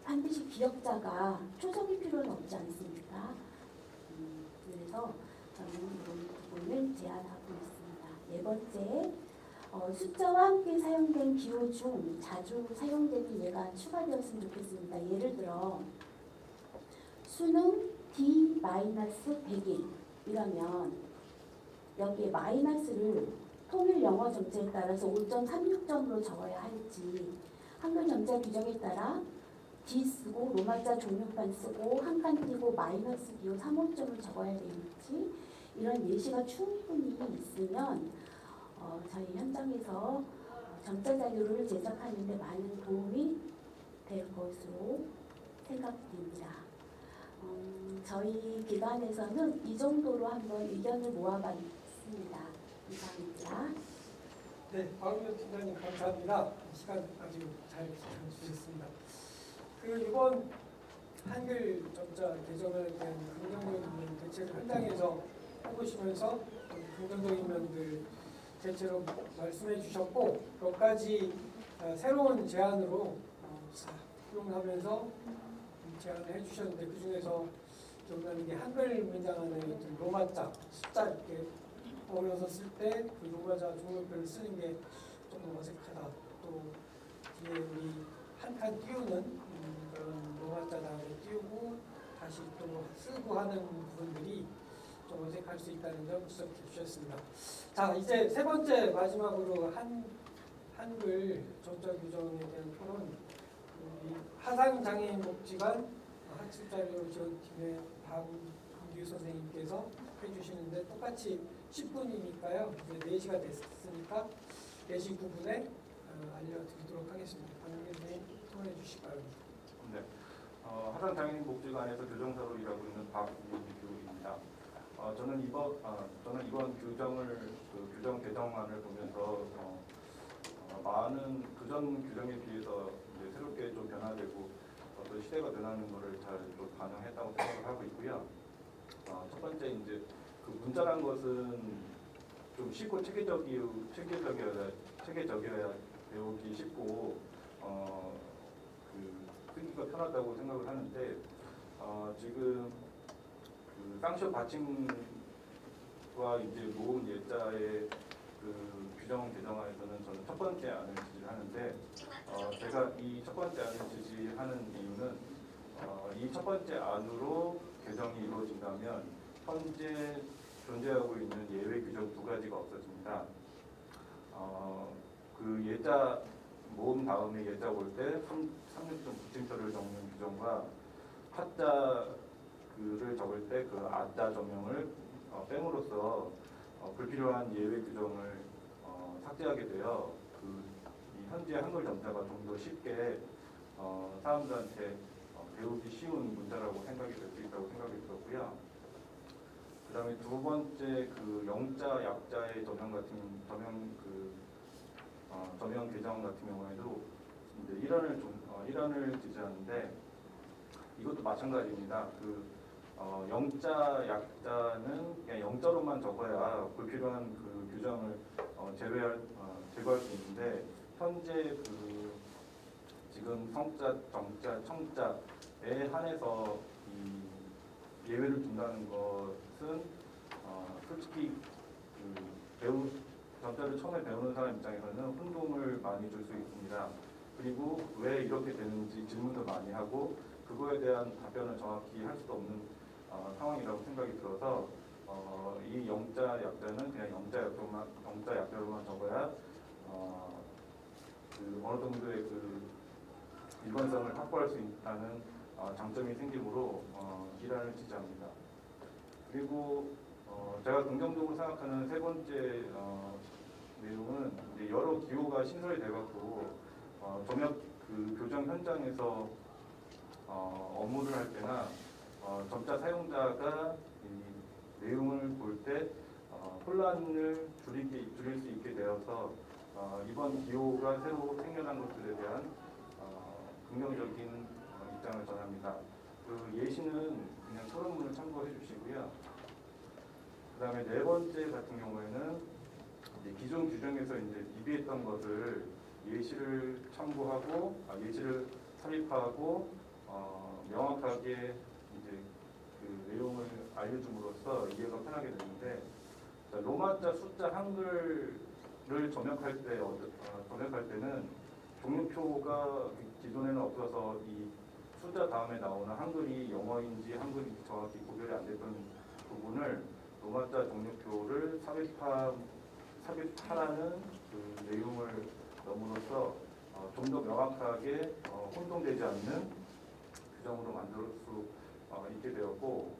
반드시 기역자가 초성일 필요는 없지 않습니까? 그래서 저는 이런 부분을 제안하고 있습니다. 네 번째, 숫자와 함께 사용된 기호 중 자주 사용되는 예가 추가되었으면 좋겠습니다. 예를 들어 수능 D-100일 이라면 여기에 마이너스를 통일 영어 정책에 따라서 5.36점으로 적어야 할지 한글 정자 규정에 따라 D 쓰고 로마자 종료판 쓰고 한 칸 띄고 마이너스 기호 3호점을 적어야 될지 이런 예시가 충분히 있으면 저희 현장에서 정자 자료를 제작하는 데 많은 도움이 될 것으로 생각됩니다. 저희 기관에서는 이 정도로 한번 의견을 모아봤습니다. 이상입니다. 네, 박은혁 팀장님 감사합니다. 시간 아주 잘 주셨습니다. 이번 한글 점자 개정에 대한 긍정적인 대책을 현장에서 해보시면서 긍정적인 면들 대체로 말씀해 주셨고 몇 가지 새로운 제안으로 활용하면서 제안을 해주셨는데 그 중에서 기억나는 게 한글 문장 안에 로마자, 숫자 이렇게 어려서 쓸 때 그 로마자 종료표를 쓰는 게 조금 어색하다. 또 뒤에 우리 한 칸 띄우는 그런 로마자 다음에 띄우고 다시 또 쓰고 하는 부분들이 좀 어색할 수 있다는 점 지적해 주셨습니다. 자, 이제 세 번째 마지막으로 한글 점자 규정에 대한 토론. 하상장애인 복지관 학습자료 지원팀의 박은규 선생님께서 해주시는데 똑같이 10분이니까요. 이제 4시가 됐으니까 4시 9분에 알려드리도록 하겠습니다. 박은규 선생님 통화해 주시기 바랍니다. 네, 하상장애인 복지관에서 교정사로 일하고 있는 박은규입니다. 저는 이번 규정 개정안을 보면서 많은 그전 규정에 비해서 이제 새롭게 좀 변화되고 어떤 시대가 변하는 것을 잘 좀 반영했다고 생각을 하고 있고요. 첫 번째 이제 그 문자란 것은 좀 쉽고 체계적이어야 배우기 쉽고 쓰기가 편하다고 생각을 하는데 지금 그 쌍시옷 받침과 이제 모음 예자의 그 규정 개정안에서는 저는 첫 번째 안을 지지하는데 제가 이 첫 번째 안을 지지하는 이유는 이 첫 번째 안으로 개정이 이루어진다면 현재 존재하고 있는 예외 규정 2가지가 없어집니다. 그 모음 다음에 예자 볼 때 3륜점 붙임표를 적는 규정과 하자 그를 적을 때 그 아자 조명을 뺨으로써 불필요한 예외 규정을 삭제하게 되어 이 현재 한글 점자가 좀 더 쉽게 사람들한테 배우기 쉬운 문자라고 생각이 될 수 있다고 생각이 들었고요. 그다음에 두 번째 그 영자 약자의 저명 개정 같은 경우에도 이제 일환을 지지하는데 이것도 마찬가지입니다. 영자 약자는 그냥 영자로만 적어야 불필요한 그 규정을 제거할 수 있는데 현재 지금 성자, 정자, 청자에 한해서 이 예외를 둔다는 것은 솔직히 점자를 처음에 배우는 사람 입장에서는 혼동을 많이 줄 수 있습니다. 그리고 왜 이렇게 되는지 질문도 많이 하고 그거에 대한 답변을 정확히 할 수도 없는 상황이라고 생각이 들어서 이 영자 약자는 그냥 영자 약자로만 적어야 어느 정도의 일관성을 확보할 수 있다는 장점이 생기므로 일환을 지지합니다. 그리고 제가 긍정적으로 생각하는 세 번째 내용은 이제 여러 기호가 신설이 돼갖고 점역 교정 현장에서 업무를 할 때나 점자 사용자가 이 내용을 볼 때 혼란을 줄일 수 있게 되어서 이번 기호가 새로 생겨난 것들에 대한 긍정적인 입장을 전합니다. 그 예시는 그냥 토론문을 참고해 주시고요. 그다음에 네 번째 같은 경우에는 이제 기존 규정에서 이제 미비했던 것을 예시를 참고하고 예시를 삽입하고 명확하게 이제 그 내용을 알려줌으로써 이해가 편하게 되는데 로마자, 숫자, 한글을 점역할 때는 종류표가 기존에는 없어서 이 숫자 다음에 나오는 한글이 영어인지 한글인지 정확히 구별이 안 됐던 부분을 로마자 종류표를 삽입하라는 그 내용을 넣음으로써 좀 더 명확하게 혼동되지 않는 규정으로 만들 수 있게 되었고,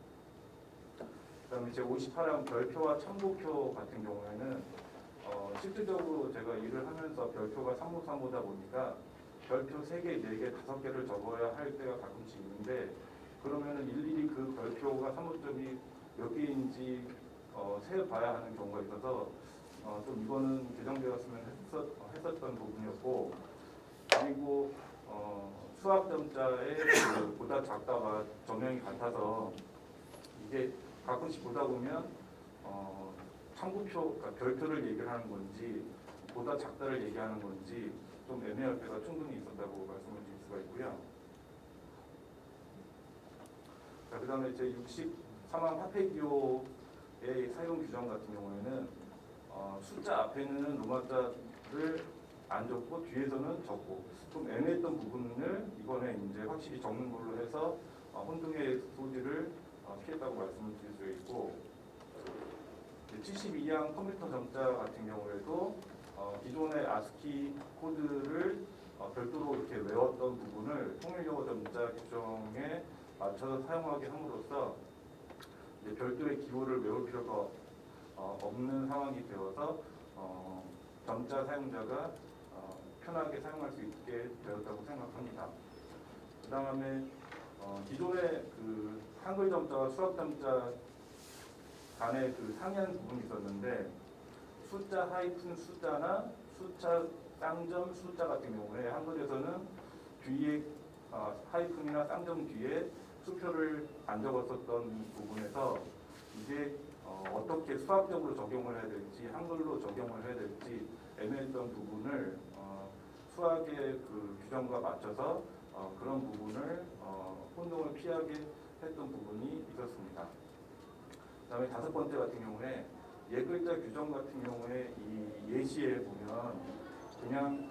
그다음에 제 58항 별표와 참고표 같은 경우에는 실질적으로 제가 일을 하면서 별표가 353보다 보니까 별표 3개, 4개, 5개를 적어야 할 때가 가끔씩 있는데 그러면은 일일이 그 별표가 3호점이 몇 개인지 세봐야 하는 경우가 있어서 좀 이거는 개정되었으면 했었던 부분이었고, 그리고 수학점자의 보다 작다가 저명이 같아서 이게 가끔씩 보다 보면 참고표, 그러니까 별표를 얘기를 하는 건지 보다 작다를 얘기하는 건지 좀 애매할 때가 충분히 있었다고 말씀을 드릴 수가 있고요. 자, 그다음에 제 63항 화폐기호의 사용 규정 같은 경우에는 숫자 앞에는 로마자를 안 적고 뒤에서는 적고 좀 애매했던 부분을 이번에 이제 확실히 적는 걸로 해서 혼동의 소지를 피했다고 말씀을 드릴 수 있고, 72항 컴퓨터 점자 같은 경우에도 기존의 아스키 코드를 별도로 이렇게 외웠던 부분을 통일영어 점자 규정에 맞춰서 사용하게 함으로써 이제 별도의 기호를 외울 필요가 없는 상황이 되어서 점자 사용자가 편하게 사용할 수 있게 되었다고 생각합니다. 그 다음에 기존의 그 한글 점자와 수학 점자 간의 그 상이한 부분이 있었는데 숫자 하이픈 숫자나 숫자 쌍점 숫자 같은 경우에 한글에서는 뒤에 하이픈이나 쌍점 뒤에 수표를 안 적었었던 부분에서 이제 어떻게 수학적으로 적용을 해야 될지 한글로 적용을 해야 될지 애매했던 부분을 수학의 그 규정과 맞춰서 그런 부분을 혼동을 피하게 했던 부분이 있었습니다. 그다음에 다섯 번째 같은 경우에 옛글자 규정 같은 경우에 이 예시에 보면 그냥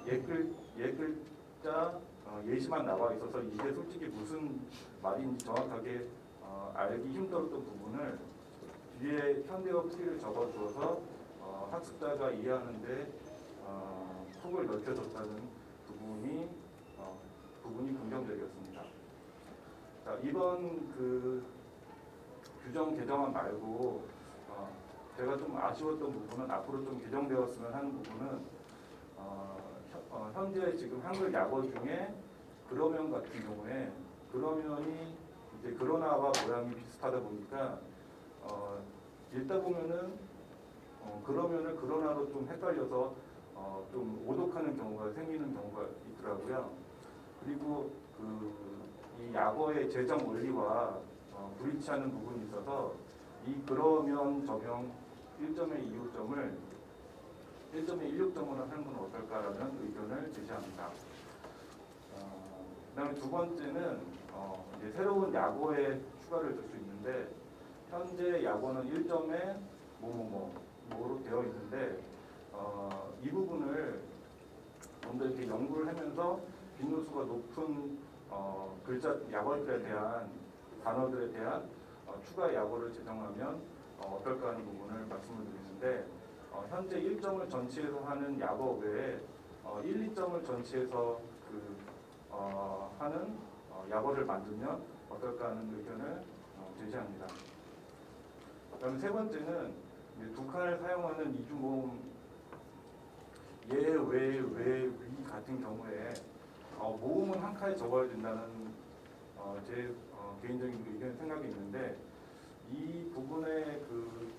옛글자 예시만 나와 있어서 이게 솔직히 무슨 말인지 정확하게 알기 힘들었던 부분을 뒤에 현대어 풀이를 적어주어서 학습자가 이해하는데 폭을 넓혀줬다는 부분이 긍정적이었습니다. 자, 이번 그 규정 개정안 말고 제가 좀 아쉬웠던 부분은 앞으로 좀 개정되었으면 하는 부분은 현재 지금 한글 약어 중에 그러면 같은 경우에 그러면이 이제 그러나와 모양이 비슷하다 보니까 읽다 보면은 그러면을 그러나로 좀 헷갈려서 좀 오독하는 경우가 생기는 경우가 있더라고요. 그리고 이 약어의 제정 원리와 불일치하는 부분이 있어서 이 그러면 적용 1.26점을 1.16점으로 하는 건 어떨까라는 의견을 제시합니다. 그다음에 두 번째는 이제 새로운 약어에 추가를 줄 수 있는데 현재 약어는 1점에 뭐로 되어 있는데 이 부분을 좀 더 이렇게 연구를 하면서 빈도수가 높은 글자 약어들에 대한 단어들에 대한 추가 약어를 제정하면 어떨까 하는 부분을 말씀을 드리는데 현재 1점을 전치해서 하는 약어 외에 1, 2점을 전치해서 하는 약어를 만들면 어떨까 하는 의견을 제시합니다. 그다음에 세 번째는 두 칸을 사용하는 이중모음 예, 왜, 위 같은 경우에 모음은 한 칸에 적어야 된다는 제 개인적인 의견 생각이 있는데 이 부분에 두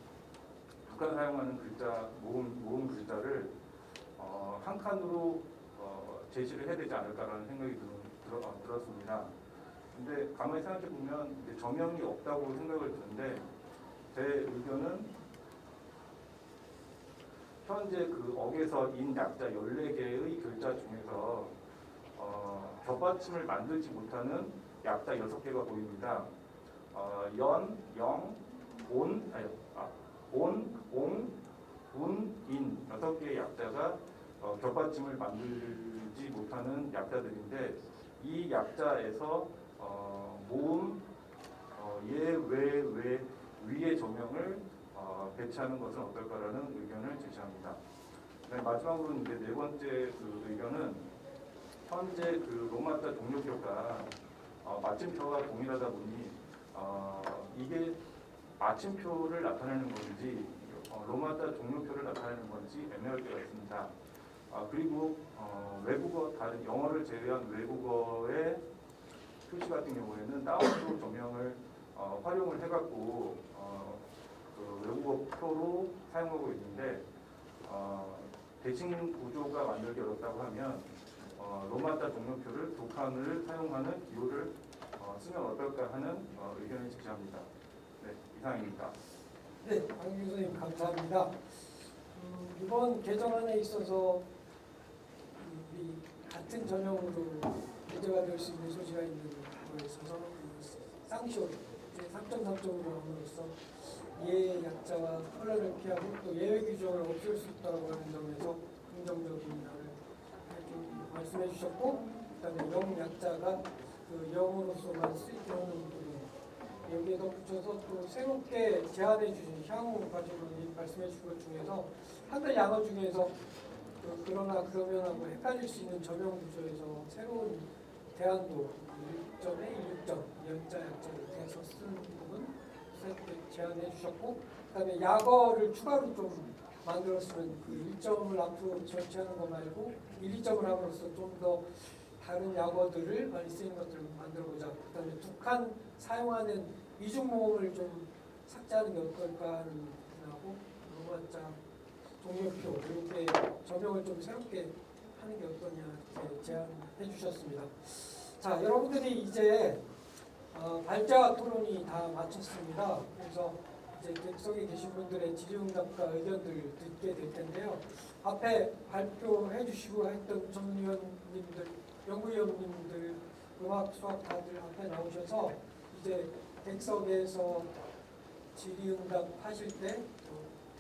칸 사용하는 글자 모음 글자를 한 칸으로 제시를 해야 되지 않을까라는 생각이 들었습니다. 근데 가만히 생각해 보면 저명이 없다고 생각을 드는데 제 의견은 현재 그 억에서 인 약자 14개의 글자 중에서 겹받침을 만들지 못하는 약자 6개가 보입니다. 연, 영, 온, 옹, 운, 인 6개의 약자가 겹받침을 만들지 못하는 약자들인데 이 약자에서 모음, 예, 왜, 위의 조명을 배치하는 것은 어떨까라는 의견을 제시합니다. 마지막으로 이제 네 번째 의견은 현재 로마자 종료표가 마침표와 동일하다 보니 이게 마침표를 나타내는 건지 로마자 종료표를 나타내는 건지 애매할 때가 있습니다. 그리고 외국어 다른 영어를 제외한 외국어의 표시 같은 경우에는 다운로드 조명을 활용을 해갖고 외국어 표로 사용하고 있는데 대칭 구조가 만들기 어렵다고 하면 로마자 종료표를 두 칸을 사용하는 기호를 쓰면 어떨까 하는 의견을 제시합니다. 네, 이상입니다. 네, 강 교수님 감사합니다. 이번 개정안에 있어서 우리 같은 전형으로 문제가 될 수 있는 소지가 있는 거에 있어서 쌍쇼 제 3.3점으로 함으로써 예 약자와 혼란을 피하고 또 예외 규정을 없앨 수 있다고 하는 점에서 긍정적인 면을 말씀해 주셨고, 그다음에 영 약자가 영으로서만 쓸 수 있는 부분 여기에 덧붙여서 또 새롭게 제안해 주신 향후 과정을 말씀해 주신 것 중에서 한글 약어 중에서 그러나 그러면하고 헷갈릴 수 있는 저명 구조에서 새로운 대안도 1점에 1점 연자 약자를 대해서 쓰는 부분 새롭게 제안해 주셨고, 그다음에 약어를 추가로 좀 만들었으면 1점을 앞으로 전치하는 거 말고 1, 2점을 함으로써 좀 더 다른 약어들을 많이 쓰는 것들을 만들어보자. 그다음에 두 칸 사용하는 이중모음을 좀 삭제하는 게 어떨까 하는 부분하고 로마자 종료표 이렇게 적용을 좀 새롭게 하는 게 어떠냐 이렇게 제안해 주셨습니다. 자, 여러분들이 이제 발제와 토론이 다 마쳤습니다. 그래서 이제 객석에 계신 분들의 질의응답과 의견들을 듣게 될 텐데요. 앞에 발표해 주시고 했던 전위원님들, 연구위원님들, 음악, 수학 다들 앞에 나오셔서 이제 객석에서 질의응답 하실 때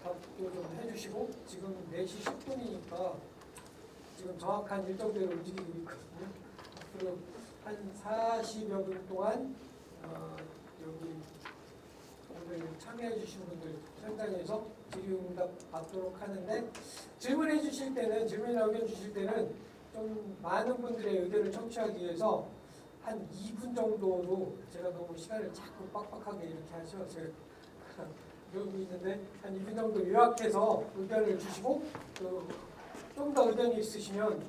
답도 좀 해주시고, 지금 4시 10분이니까 지금 정확한 일정대로 움직이고 있거든요. 앞으로 한 40여 분 동안 여기 오늘 참여해 주신 분들 현장에서 질의응답 받도록 하는데, 질문해 주실 때는, 질문이나 의견 주실 때는 좀 많은 분들의 의견을 청취하기 위해서 한 2분 정도로 제가 너무 시간을 자꾸 빡빡하게 이렇게 하셔서 제가 이러고 있는데 한 2분 정도 요약해서 의견을 주시고 좀 더 의견이 있으시면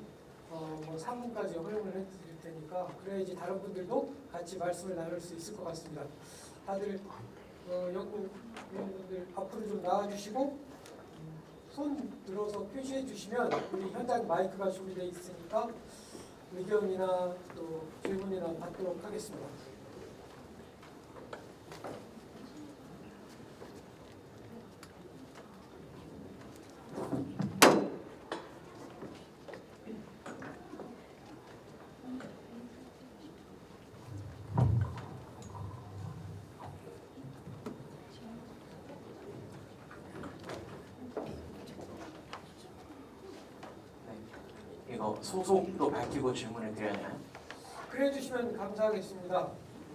뭐 3분까지 허용을 해드릴 테니까 그래야지 다른 분들도 같이 말씀을 나눌 수 있을 것 같습니다. 다들 연구위원분들 앞으로 좀 나와주시고 손 들어서 표시해 주시면 우리 현장 마이크가 준비되어 있으니까 의견이나 또 질문이나 받도록 하겠습니다. 이거 소속도 밝히고 질문을 드려야 되나요? 그래 주시면 감사하겠습니다.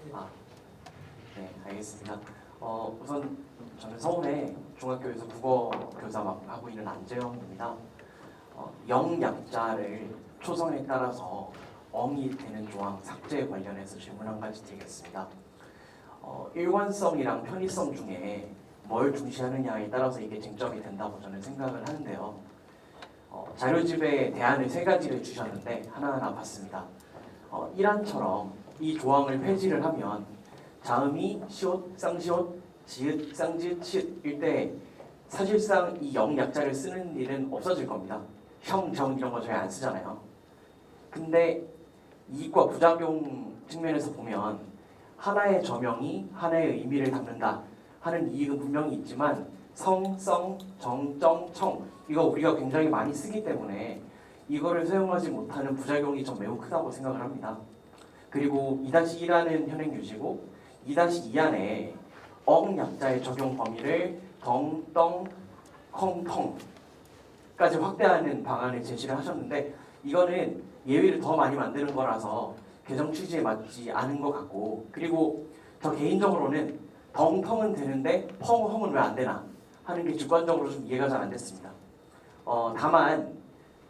예. 네, 알겠습니다. 우선 저는 서울의 중학교에서 국어 교사 하고 있는 안재영입니다. 영약자를 초성에 따라서 엉이 되는 조항 삭제 관련해서 질문 한 가지 드리겠습니다. 일관성이랑 편의성 중에 뭘 중시하느냐에 따라서 이게 쟁점이 된다고 저는 생각을 하는데요. 자료집에 대안을 3가지를 주셨는데 하나하나 봤습니다. 1안처럼 이 조항을 폐지를 하면 자음이 시옷, 쌍시옷, 지읒, 쌍지읒, 치읒일 때 사실상 이 영약자를 쓰는 일은 없어질 겁니다. 형, 정 이런 거 저희 안 쓰잖아요. 근데 이익과 부작용 측면에서 보면 하나의 저명이 하나의 의미를 담는다 하는 이익은 분명히 있지만 성, 성, 정, 정, 청 이거 우리가 굉장히 많이 쓰기 때문에 이거를 사용하지 못하는 부작용이 좀 매우 크다고 생각을 합니다. 그리고 2-1하는 현행 유지고 2-2 안에 엉약자의 적용 범위를 덩, 떵, 컹, 텅까지 확대하는 방안을 제시를 하셨는데 이거는 예외를 더 많이 만드는 거라서 개정 취지에 맞지 않은 것 같고 그리고 저 개인적으로는 덩, 텅은 되는데 펑, 헝은 왜 안 되나 하는 게 주관적으로 좀 이해가 잘 안 됐습니다. 다만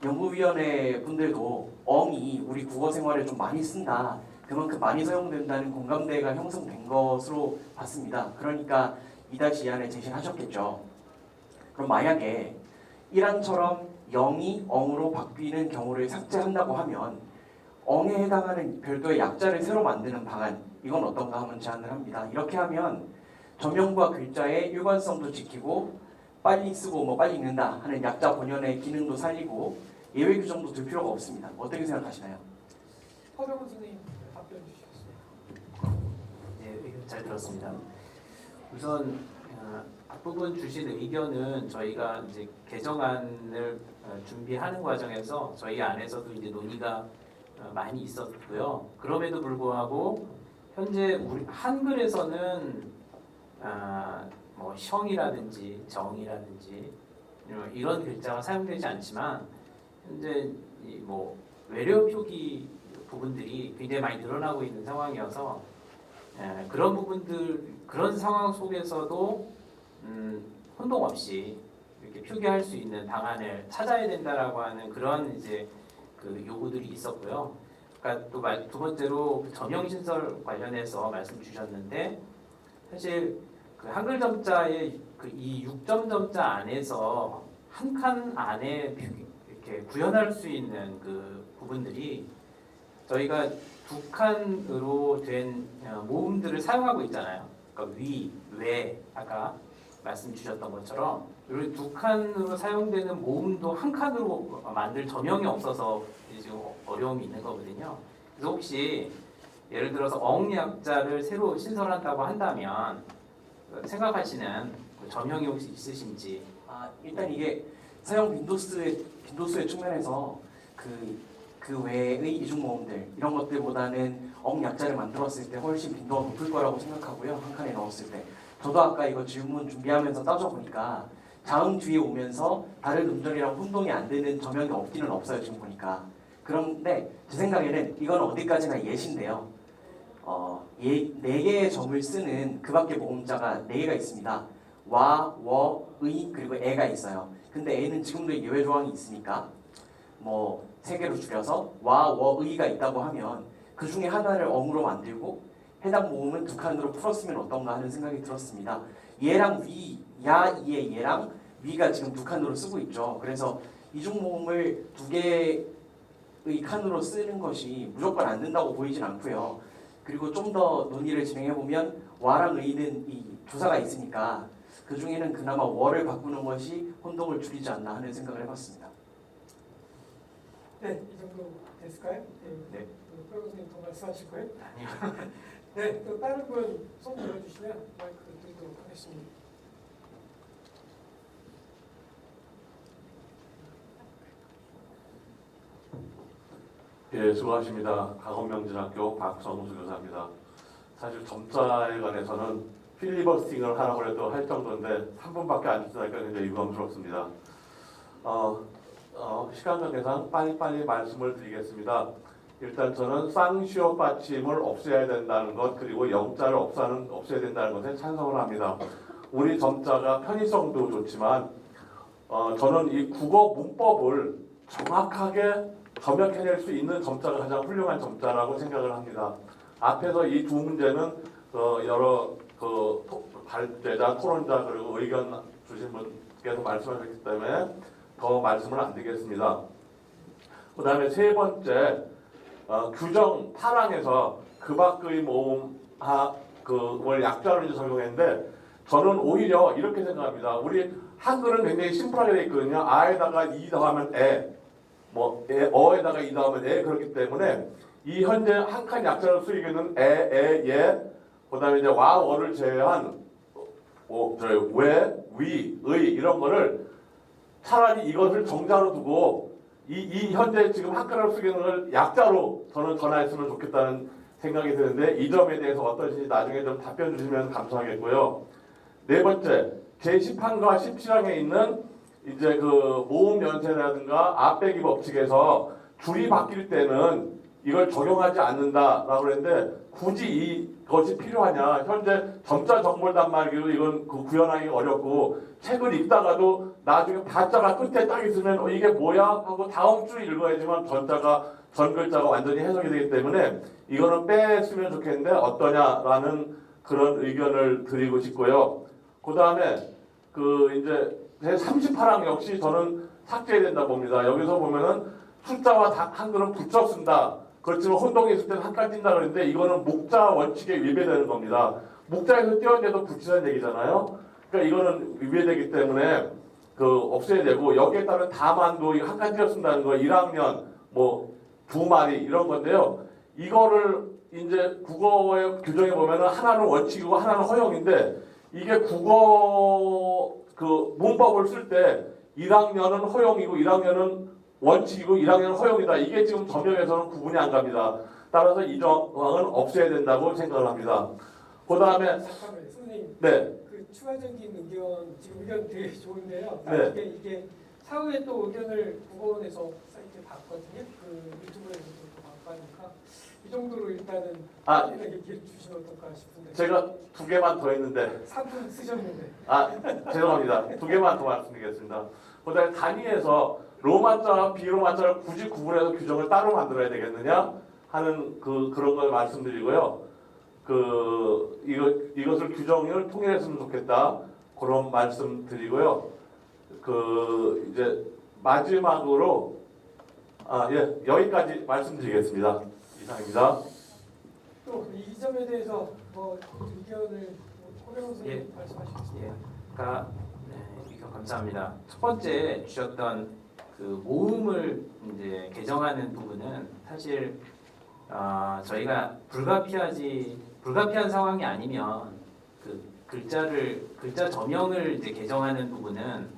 연구위원회 분들도 엉이 우리 국어 생활에 좀 많이 쓴다 그만큼 많이 사용된다는 공감대가 형성된 것으로 봤습니다. 그러니까 2-2 안에 제시를 하셨겠죠. 그럼 만약에 1안처럼 영이 엉으로 바뀌는 경우를 삭제한다고 하면 엉에 해당하는 별도의 약자를 새로 만드는 방안 이건 어떤가 하면 제안을 합니다. 이렇게 하면 저명과 글자의 일관성도 지키고 빨리 쓰고 뭐 빨리 읽는다 하는 약자 본연의 기능도 살리고 예외 규정도 둘 필요가 없습니다. 어떻게 생각하시나요? 허병훈 선생님 답변 주시겠어요? 네, 의견 잘 들었습니다. 우선 앞부분 주신 의견은 저희가 이제 개정안을 준비하는 과정에서 저희 안에서도 이제 논의가 많이 있었고요. 그럼에도 불구하고 현재 우리 한글에서는 뭐 형이라든지 정이라든지 이런 글자가 사용되지 않지만 현재 이 뭐 외래어 표기 부분들이 굉장히 많이 늘어나고 있는 상황이어서 그런 부분들 그런 상황 속에서도 혼동 없이 이렇게 표기할 수 있는 방안을 찾아야 된다라고 하는 그런 이제 그 요구들이 있었고요. 그러니까 또 두 번째로 그 저명 신설 관련해서 말씀 주셨는데 사실 그 한글 점자의 그 이 6점 점자 안에서 한 칸 안에 이렇게 구현할 수 있는 그 부분들이 저희가 2칸으로 된 모음들을 사용하고 있잖아요. 그러니까 위, 외 아까 말씀 주셨던 것처럼 이런 2칸으로 사용되는 모음도 한 칸으로 만들 저명이 없어서 지금 어려움이 있는 거거든요. 그래서 혹시 예를 들어서 엉약자를 새로 신설한다고 한다면 생각하시는 저명이 혹시 있으신지? 일단 이게 사용 빈도수의 측면에서 그 외의 이중 모음들 이런 것들보다는 엉약자를 만들었을 때 훨씬 빈도가 높을 거라고 생각하고요. 한 칸에 넣었을 때 저도 아까 이거 질문 준비하면서 따져보니까 자음 뒤에 오면서 다른 음절이랑 혼동이 안 되는 저명이 없기는 없어요. 지금 보니까. 그런데 제 생각에는 이건 어디까지나 예시인데요. 4개의 점을 쓰는 그 밖에 모음자가 4개가 있습니다. 와, 워, 의, 그리고 애가 있어요. 근데 애는 지금도 예외 조항이 있으니까 뭐 세 개로 줄여서 와, 워, 의가 있다고 하면 그 중에 하나를 어무로 만들고 해당 모음은 두 칸으로 풀었으면 어떤가 하는 생각이 들었습니다. 얘랑 위, 야, 이의 얘랑 위가 지금 두 칸으로 쓰고 있죠. 그래서 이중 모음을 두 개의 칸으로 쓰는 것이 무조건 안 된다고 보이진 않고요. 그리고 좀 더 논의를 진행해 보면 와랑 의는 이 조사가 있으니까 그 중에는 그나마 워를 바꾸는 것이 혼동을 줄이지 않나 하는 생각을 해봤습니다. 네, 이 정도 됐을까요? 네. 표 교수님 더 말씀하실 거예요? 아니요. 네, 또 다른 분 손 들어주시면 마이크 드리도록 하겠습니다. 예, 수고하십니다. 강원명진학교 박성수 교사입니다. 사실 점자에 관해서는 필리버스팅을 하라고 해도 할 정도인데 3분밖에 안 지나니까 굉장히 유감스럽습니다. 시간 관계상 빨리빨리 말씀을 드리겠습니다. 일단 저는 쌍시옷 받침을 없애야 된다는 것, 그리고 영자를 없애야 된다는 것에 찬성을 합니다. 우리 점자가 편의성도 좋지만 저는 이 국어 문법을 정확하게 점역해낼 수 있는 점자가 가장 훌륭한 점자라고 생각을 합니다. 앞에서 이 두 문제는 여러 발제자, 토론자 그리고 의견 주신 분께서 말씀하셨기 때문에 더 말씀을 안 드리겠습니다. 그 다음에 세 번째, 규정 8항에서 그 밖의 모음 그걸 약자로 이제 적용했는데 저는 오히려 이렇게 생각합니다. 우리 한글은 굉장히 심플하게 되어 있거든요. 아에다가 이 더하면 에, 어에다가 이 더하면 에, 그렇기 때문에 이 현재 한 칸 약자로 쓰이고 있는 에, 예, 그 다음에 이제 와, 워를 제외한 왜, 위, 의 이런 거를 차라리 이것을 정자로 두고 이 현재 지금 한 칸으로 쓰이는 걸 약자로 저는 전환했으면 좋겠다는 생각이 드는데 이 점에 대해서 어떠신지 나중에 좀 답변 주시면 감사하겠고요. 네 번째, 제10항과 17항에 있는 이제 그 모음 연세라든가 앞배기 법칙에서 줄이 바뀔 때는 이걸 적용하지 않는다라고 그랬는데 굳이 이것이 필요하냐? 현재 점자 정벌 단말기로 이건 구현하기 어렵고 책을 읽다가도 나중에 다자가 끝에 딱 있으면 이게 뭐야? 하고 다음 주 읽어야지만 전 글자가 완전히 해석이 되기 때문에 이거는 뺐으면 좋겠는데 어떠냐라는 그런 의견을 드리고 싶고요. 그 다음에 이제 제 38항 역시 저는 삭제해야 된다 봅니다. 여기서 보면은 숫자와 한글은 붙여 쓴다. 그렇지만 혼동이 있을 때는 한 칸 띈다 그랬는데 이거는 목자 원칙에 위배되는 겁니다. 목자에서 띄웠는데도 붙이는 얘기잖아요. 그러니까 이거는 위배되기 때문에 없애야 되고 여기에 따른 다만도 한 칸 띄어 쓴다는 거 1학년 두 마리 이런 건데요. 이거를 이제 국어의 규정에 보면은 하나는 원칙이고 하나는 허용인데 이게 국어 문법을 쓸 때 1학년은 허용이고 1학년은 원칙이고 1학년은 허용이다. 이게 지금 점역에서는 구분이 안 갑니다. 따라서 이 정황은 없애야 된다고 생각을 합니다. 그 다음에 잠깐만요, 선생님. 네, 그 추가적인 의견 지금 의견 되게 좋은데요. 네. 나중에 이게 사후에 또 의견을 국어원에서 사이트에 봤거든요. 그 유튜브에서도 또 봤으니까 이 정도로 일단은 얘기해 주시면 어떨까 싶은데. 제가 2개만 더 했는데 3분 쓰셨는데. 죄송합니다. 2개만 더 말씀드리겠습니다. 그 다음에 단위에서 로마자와 비로마자를 굳이 구분해서 규정을 따로 만들어야 되겠느냐 하는 그런 걸 말씀드리고요. 이것을 규정을 통일했으면 좋겠다 그런 말씀드리고요. 이제 마지막으로 여기까지 말씀드리겠습니다. 이상입니다. 또 이 점에 대해서 의견을 호령 선생님 말씀하시겠습니다. 예, 의견 감사합니다. 첫 번째 주셨던 모음을 이제 개정하는 부분은 사실 저희가 불가피한 상황이 아니면 글자 점형을 이제 개정하는 부분은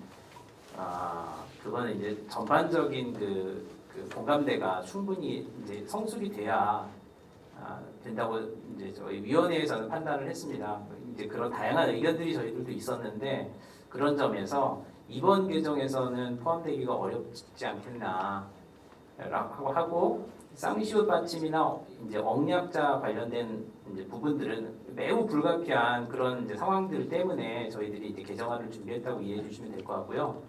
그거는 이제 전반적인 그 공감대가 충분히 이제 성숙이 돼야 된다고 이제 저희 위원회에서는 판단을 했습니다. 이제 그런 다양한 의견들이 저희들도 있었는데 그런 점에서 이번 개정에서는 포함되기가 어렵지 않겠나라고 하고 쌍시옷 받침이나 이제 억약자 관련된 이제 부분들은 매우 불가피한 그런 이제 상황들 때문에 저희들이 이제 개정안을 준비했다고 이해해 주시면 될 것 같고요.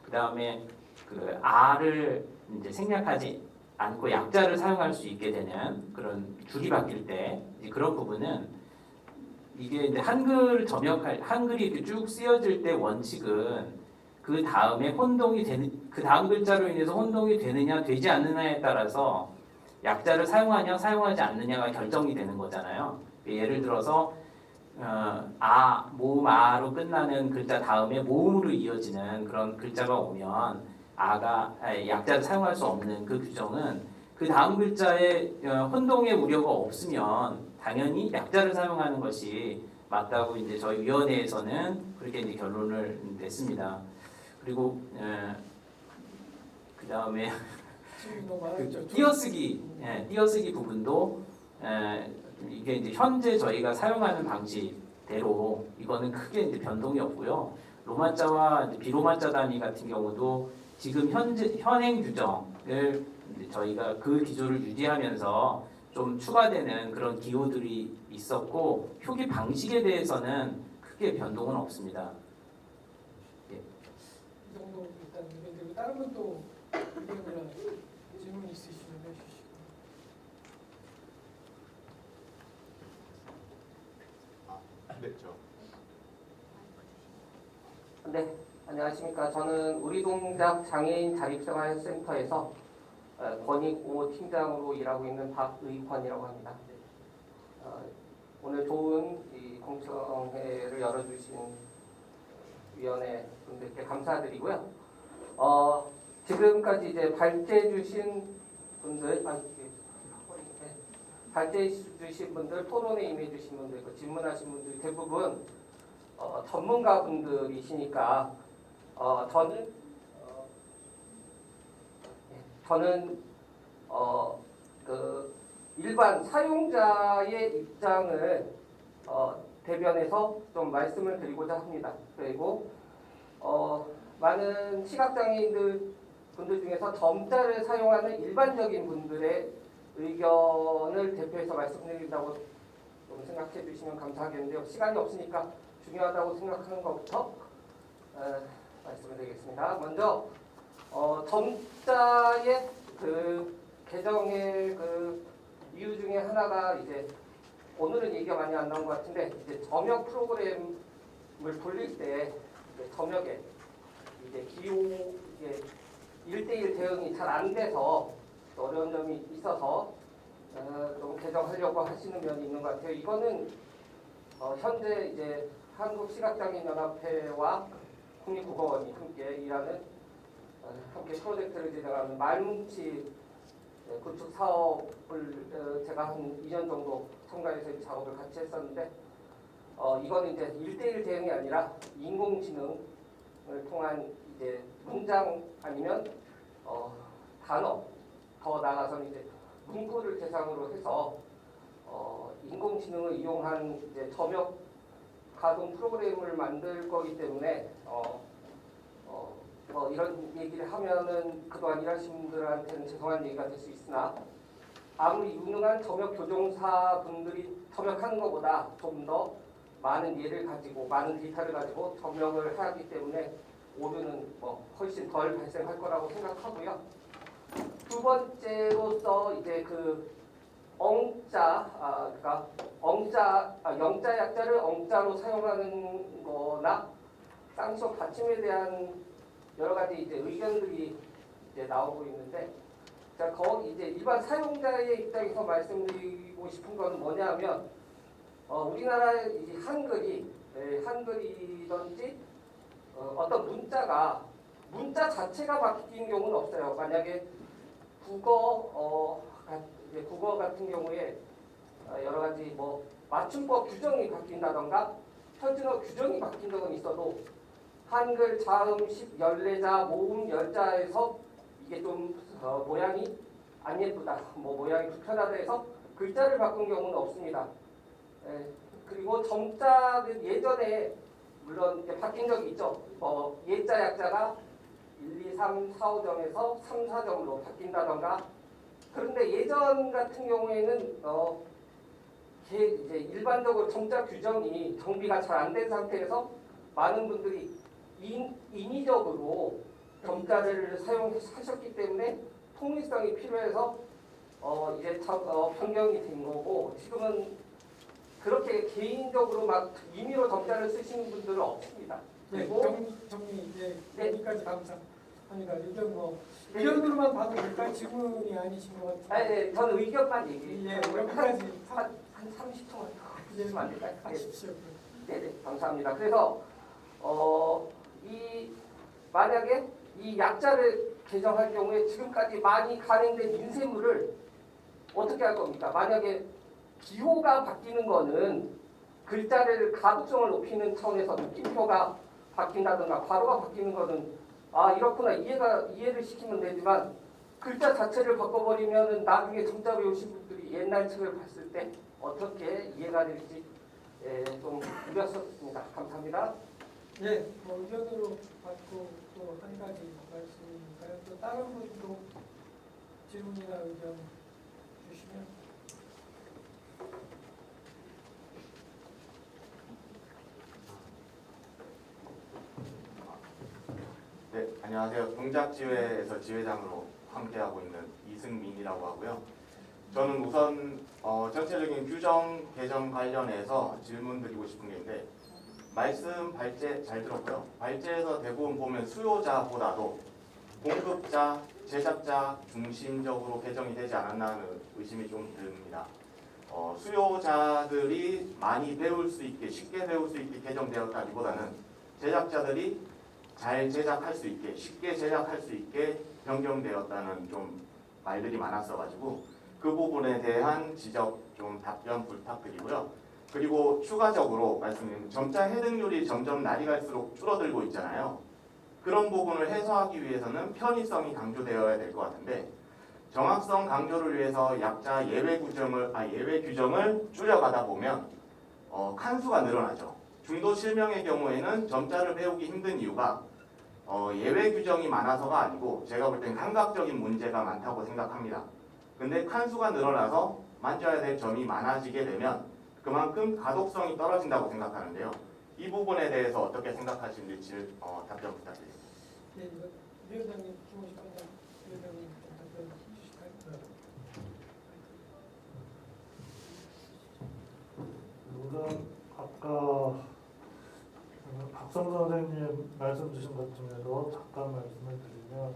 그 다음에 그 아를 이제 생략하지 않고 약자를 사용할 수 있게 되는 그런 줄이 바뀔 때 이제 그런 부분은 이게 이제 한글 점역할 한글이 이렇게 쭉 쓰여질 때 원칙은 그 다음에 혼동이 되는 그 다음 글자로 인해서 혼동이 되느냐 되지 않느냐에 따라서 약자를 사용하냐 사용하지 않느냐가 결정이 되는 거잖아요. 예를 들어서 모음 아로 끝나는 글자 다음에 모음으로 이어지는 그런 글자가 오면 약자를 사용할 수 없는 그 규정은 그 다음 글자에 혼동의 우려가 없으면 당연히 약자를 사용하는 것이 맞다고 이제 저희 위원회에서는 그렇게 이제 결론을 냈습니다. 그리고 그 다음에 지금 너무 많았죠. 띄어쓰기 부분도 이게 이제 현재 저희가 사용하는 방식대로 이거는 크게 이제 변동이 없고요. 로마자와 이제 비로마자 단위 같은 경우도 지금 현행 규정을 이제 저희가 그 기조를 유지하면서 좀 추가되는 그런 기호들이 있었고 표기 방식에 대해서는 크게 변동은 없습니다. 이 정도 일단 의견 드리고 다른 분 또 의견이나 질문 있으시면 해주시고. 네, 안녕하십니까. 저는 우리동작 장애인 자립생활센터에서 권익5 팀장으로 일하고 있는 박의권이라고 합니다. 오늘 좋은 이 공청회를 열어주신 위원회 분들께 감사드리고요. 지금까지 이제 발제해 주신 분들, 토론에 임해 주신 분들, 질문하신 분들 대부분 전문가 분들이시니까 저는 그 일반 사용자의 입장을 대변해서 좀 말씀을 드리고자 합니다. 그리고 많은 시각장애인들 분들 중에서 점자를 사용하는 일반적인 분들의 의견을 대표해서 말씀드린다고 좀 생각해 주시면 감사하겠는데요. 시간이 없으니까 중요하다고 생각하는 것부터 말씀을 드리겠습니다. 먼저 점자의 그 개정의 그 이유 중에 하나가 이제 오늘은 얘기가 많이 안 나온 것 같은데 이제 점역 프로그램을 돌릴 때 점역에 이제 기호 1대1 대응이 잘 안 돼서 어려운 점이 있어서 좀 개정하려고 하시는 면이 있는 것 같아요. 이거는 현재 이제 한국시각장애인연합회와 국립국어원이 함께 일하는 함께 프로젝트를 진행하는 말뭉치 구축 사업을 제가 한 2년 정도 참가해서 이 작업을 같이 했었는데 이거는 이제 1대1 대응이 아니라 인공지능을 통한 이제 문장 아니면 단어 더 나아가서는 이제 문구를 대상으로 해서 인공지능을 이용한 이제 점역 가동 프로그램을 만들 거기 때문에 이런 얘기를 하면은 그동안 일하신 분들한테는 죄송한 얘기가 될 수 있으나 아무리 유능한 점역 교정사 분들이 점역하는 것보다 좀 더 많은 예를 가지고 많은 데이터를 가지고 점역을 하기 때문에 오류는 훨씬 덜 발생할 거라고 생각하고요. 두 번째로서 이제 그 영자 약자를 엉자로 사용하는 거나 쌍시옷 받침에 대한 여러 가지 이제 의견들이 이제 나오고 있는데, 자, 거기 이제 일반 사용자의 입장에서 말씀드리고 싶은 건 뭐냐면, 우리나라의 이 한글이든지 어떤 문자 자체가 바뀐 경우는 없어요. 만약에 국어 같은 경우에 여러 가지 맞춤법 규정이 바뀐다던가 표준어 규정이 바뀐 적은 있어도 한글 자음 14자 모음 10자에서 이게 좀 모양이 안 예쁘다, 모양이 불편하다 해서 글자를 바꾼 경우는 없습니다. 그리고 점자는 예전에 물론 바뀐 적이 있죠. 예자 약자가 1, 2, 3, 4, 5점에서 3, 4점으로 바뀐다던가. 그런데 예전 같은 경우에는 이제 일반적으로 점자 규정이 정비가 잘 안 된 상태에서 많은 분들이 인위적으로 점자를 사용하셨기 때문에 통일성이 필요해서 이제 변경이 된 거고 지금은 그렇게 개인적으로 막 임의로 점자를 쓰시는 분들은 없습니다. 네, 그리고 정리 네. 여기까지 감사합니다. 의견 의견으로만 봐도 될까요? 질문이 아니신 것 같아요. 아니, 네, 저는 의견만 얘기해요. 예, 여기까지 한 30초만 예, 해주시면 안 될까요? 네. 하십시오. 네네, 감사합니다. 그래서 만약에 이 약자를 개정할 경우에 지금까지 많이 간행된 인쇄물을 어떻게 할 겁니까? 만약에 기호가 바뀌는 거는 글자를 가독성을 높이는 차원에서 느낌표가 바뀐다든가 괄호가 바뀌는 거는 이렇구나 이해를 시키면 되지만 글자 자체를 바꿔버리면 나중에 점자 배우신 분들이 옛날 책을 봤을 때 어떻게 이해가 될지 좀 우려스럽습니다. 감사합니다. 예, 의견으로 받고 또 한 가지 말씀이니까요. 또 다른 분도 질문이나 의견 주시면. 네, 안녕하세요. 동작지회에서 지회장으로 함께하고 있는 이승민이라고 하고요. 저는 우선 전체적인 규정 개정 관련해서 질문 드리고 싶은 게 있는데 말씀 발제 잘 들었고요. 발제에서 대부분 보면 수요자보다도 공급자, 제작자 중심적으로 개정이 되지 않았나는 의심이 좀 듭니다. 수요자들이 많이 배울 수 있게 쉽게 배울 수 있게 개정되었다기보다는 제작자들이 잘 제작할 수 있게 쉽게 제작할 수 있게 변경되었다는 좀 말들이 많았어가지고 그 부분에 대한 지적 좀 답변 부탁드리고요. 그리고 추가적으로 말씀드리면 점자 해득률이 점점 날이 갈수록 줄어들고 있잖아요. 그런 부분을 해소하기 위해서는 편의성이 강조되어야 될 것 같은데 정확성 강조를 위해서 약자 예외 규정을 줄여가다 보면 칸수가 늘어나죠. 중도 실명의 경우에는 점자를 배우기 힘든 이유가 예외 규정이 많아서가 아니고 제가 볼 땐 감각적인 문제가 많다고 생각합니다. 근데 칸수가 늘어나서 만져야 될 점이 많아지게 되면 그만큼 가독성이 떨어진다고 생각하는데요. 이 부분에 대해서 어떻게 생각하시는지 답변 부탁드립니다. 네, 이거 위원장님 김호식 관장 위원장님 답변 주실까요? 우선 아까 박성 선생님 말씀 주신 것 중에서 잠깐 말씀을 드리면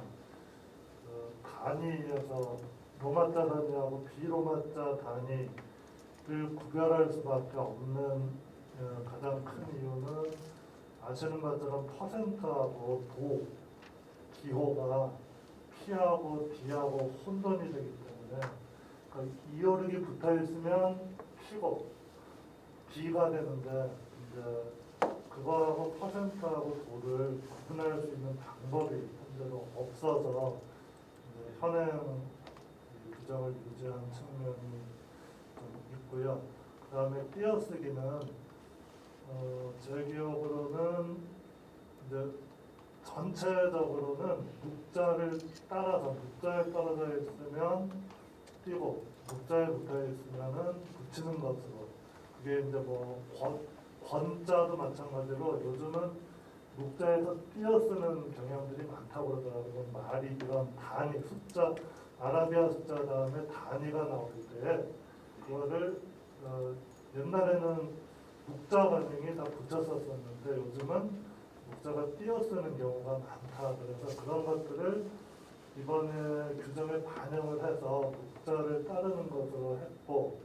단위에서 로마자 단위하고 비로마자 단위를 구별할 수밖에 없는 가장 큰 이유는 아시는 것처럼 퍼센트하고 도, 기호가 P하고 D하고 혼돈이 되기 때문에 그러니까 이어르기 붙어 있으면 P고 B가 되는데 이제 그거하고 퍼센트하고 도를 구분할 수 있는 방법이 현재로 없어서 이제 현행 규정을 유지한 측면이 좀 있고요. 그 다음에 띄어쓰기는 제 기억으로는 이제 전체적으로는 묵자를 따라서 묵자에 떨어져 있으면 띄고 묵자에 붙어 있으면은 붙이는 것으로 그게 이제 뭐 권자도 마찬가지로 요즘은 묵자에서 띄어쓰는 경향들이 많다고 그러더라고요. 말이 이런 단위 숫자 아라비아 숫자 다음에 단위가 나올 때 그거를 옛날에는 묵자 반응이 다 붙였었었는데 요즘은 묵자가 띄어쓰는 경우가 많다. 그래서 그런 것들을 이번에 규정에 반영을 해서 묵자를 따르는 것으로 했고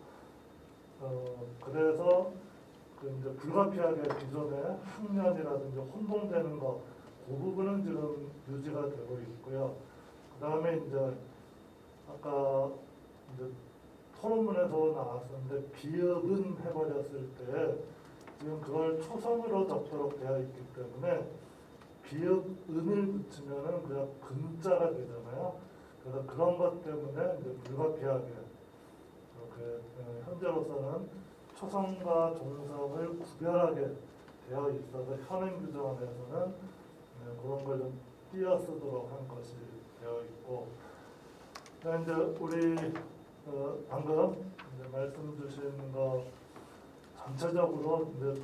그래서 그 이제 불가피하게 기존의 학년이라든지 혼동되는 것, 그 부분은 지금 유지가 되고 있고요. 그 다음에 이제 아까 이제 토론문에서 나왔었는데 비읍은 해버렸을 때 지금 그걸 초성으로 적도록 되어 있기 때문에 비읍 은을 붙이면은 그냥 근자가 되잖아요. 그래서 그런 것 때문에 이제 불가피하게 이렇게 현재로서는 초성과 종성을 구별하게 되어 있어서 현행 규정 안에서는 그런 걸 좀 띄어쓰도록 한 것이 되어 있고, 이제 우리 방금 이제 말씀 주신 거 전체적으로 이제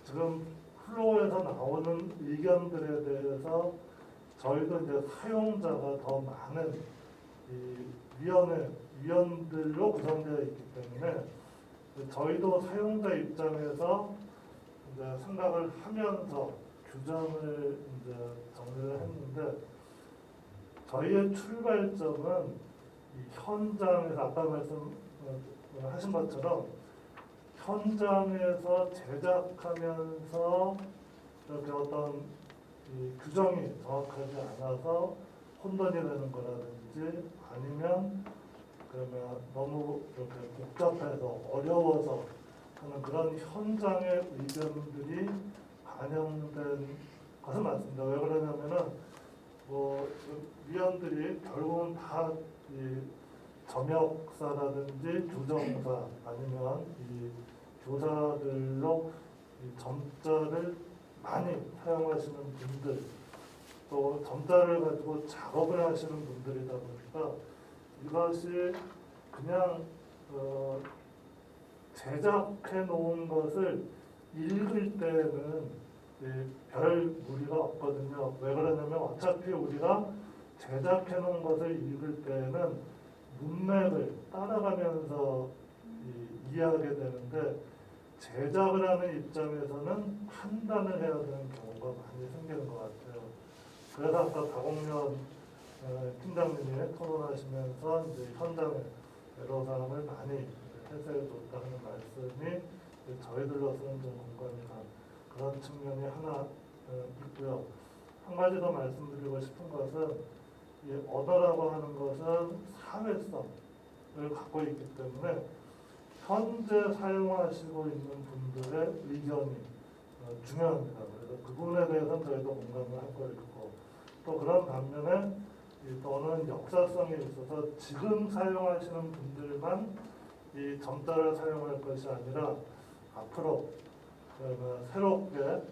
지금 플로우에서 나오는 의견들에 대해서 저희도 이제 사용자가 더 많은 이 위원들로 구성되어 있기 때문에 저희도 사용자 입장에서 이제 생각을 하면서 규정을 이제 정리를 했는데 저희의 출발점은 이 현장에서 아까 말씀하신 것처럼 현장에서 제작하면서 이렇게 어떤 이 규정이 정확하지 않아서 혼돈이 되는 거라든지 아니면 그러면 너무 이렇게 복잡해서 어려워서 하는 그런 현장의 의견들이 반영된 것은 맞습니다. 왜 그러냐면은 뭐 위원들이 결국은 다 이 점역사라든지 교정사 아니면 이 교사들로 이 점자를 많이 사용하시는 분들 또 점자를 가지고 작업을 하시는 분들이다 보니까 이것이 그냥 제작해 놓은 것을 읽을 때는 별 무리가 없거든요. 왜 그러냐면 어차피 우리가 제작해 놓은 것을 읽을 때는 문맥을 따라가면서 이해하게 되는데 제작을 하는 입장에서는 판단을 해야 되는 경우가 많이 생기는 것 같아요. 그래서 아까 박홍면 팀장님이 토론하시면서 이제 현장의 애로사항을 많이 해소해 줬다 하는 말씀이 저희들로서는 좀 공감이 간 그런 측면이 하나 있고요. 한 가지 더 말씀드리고 싶은 것은 이 언어라고 하는 것은 사회성을 갖고 있기 때문에 현재 사용하시고 있는 분들의 의견이 중요합니다. 그래서 그 부분에 대해서는 저희도 공감을 하고 있고 또 그런 반면에 또는 역사성에 있어서 지금 사용하시는 분들만 이 점자를 사용할 것이 아니라 앞으로 새롭게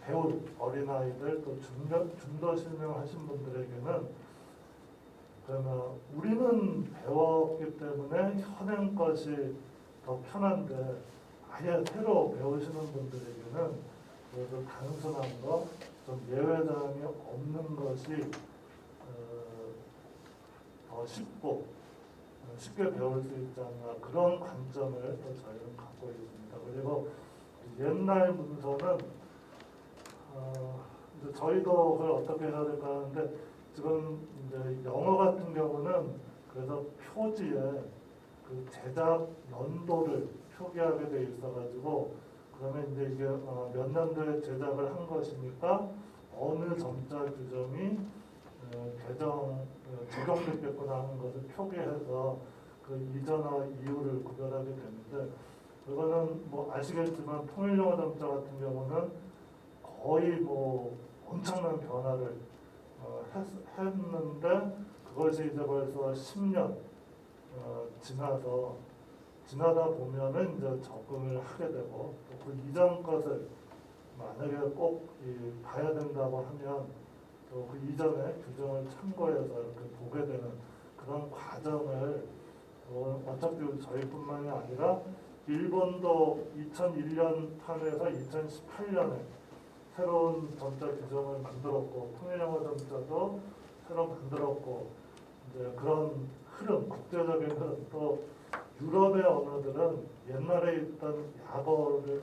배울 어린아이들 또 중도 실명하신 분들에게는 그러면 우리는 배웠기 때문에 현행 것이 더 편한데 아예 새로 배우시는 분들에게는 그래도 단순한 거, 좀 예외사항이 없는 것이 더 쉽게 배울 수 있지 않나 그런 관점을 또 저희는 갖고 있습니다. 그리고 옛날 문서는 이제 저희도 그걸 어떻게 해야 될까 하는데 지금 이제 영어 같은 경우는 그래서 표지에 그 제작 연도를 표기하게 돼 있어가지고 그러면 이제 이게 몇 년도에 제작을 한 것이니까 어느 점자 규정이 적용됐겠구나 하는 것을 표기해서 그 이전과 이후를 구별하게 되는데 그거는 뭐 아시겠지만 통일영어 점자 같은 경우는 거의 뭐 엄청난 변화를 했는데 그것이 이제 벌써 10년 지나다 보면은 이제 적응을 하게 되고 또 그 이전 것을 만약에 꼭 봐야 된다고 하면 또 그 이전의 규정을 참고해서 이렇게 보게 되는 그런 과정을 어차피 저희뿐만이 아니라 일본도 2001년 판에서 2018년에 새로운 점자 규정을 만들었고 통일영어 점자도 새로 만들었고 이제 그런 흐름, 국제적인 흐름 또 유럽의 언어들은 옛날에 있던 약어를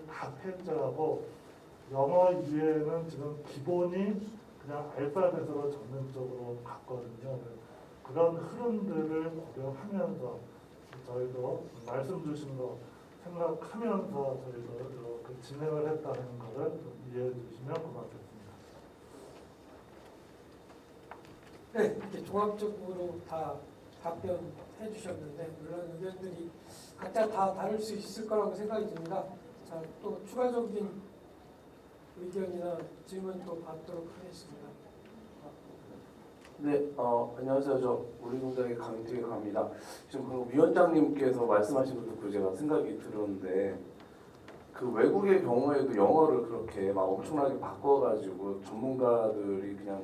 다 폐지하고 영어 이외에는 지금 기본이 그냥 알파벳으로 전면적으로 갔거든요. 그런 흐름들을 고려하면서 저희도 말씀 주신 거 생각하면서 저희도 이렇게 진행을 했다는 것을 이해해 주시면 고맙겠습니다. 네, 이렇게 종합적으로 다 답변해 주셨는데 물론 의견들이 각자 다 다를 수 있을 거라고 생각이 듭니다. 자, 또 추가적인 의견이나 질문 또 받도록 하겠습니다. 네, 안녕하세요. 저 우리공장의 강태희 갑니다. 지금 방금 위원장님께서 말씀하신 것도 듣고 제가 생각이 들었는데 그 외국의 경우에도 영어를 그렇게 막 엄청나게 바꿔가지고 전문가들이 그냥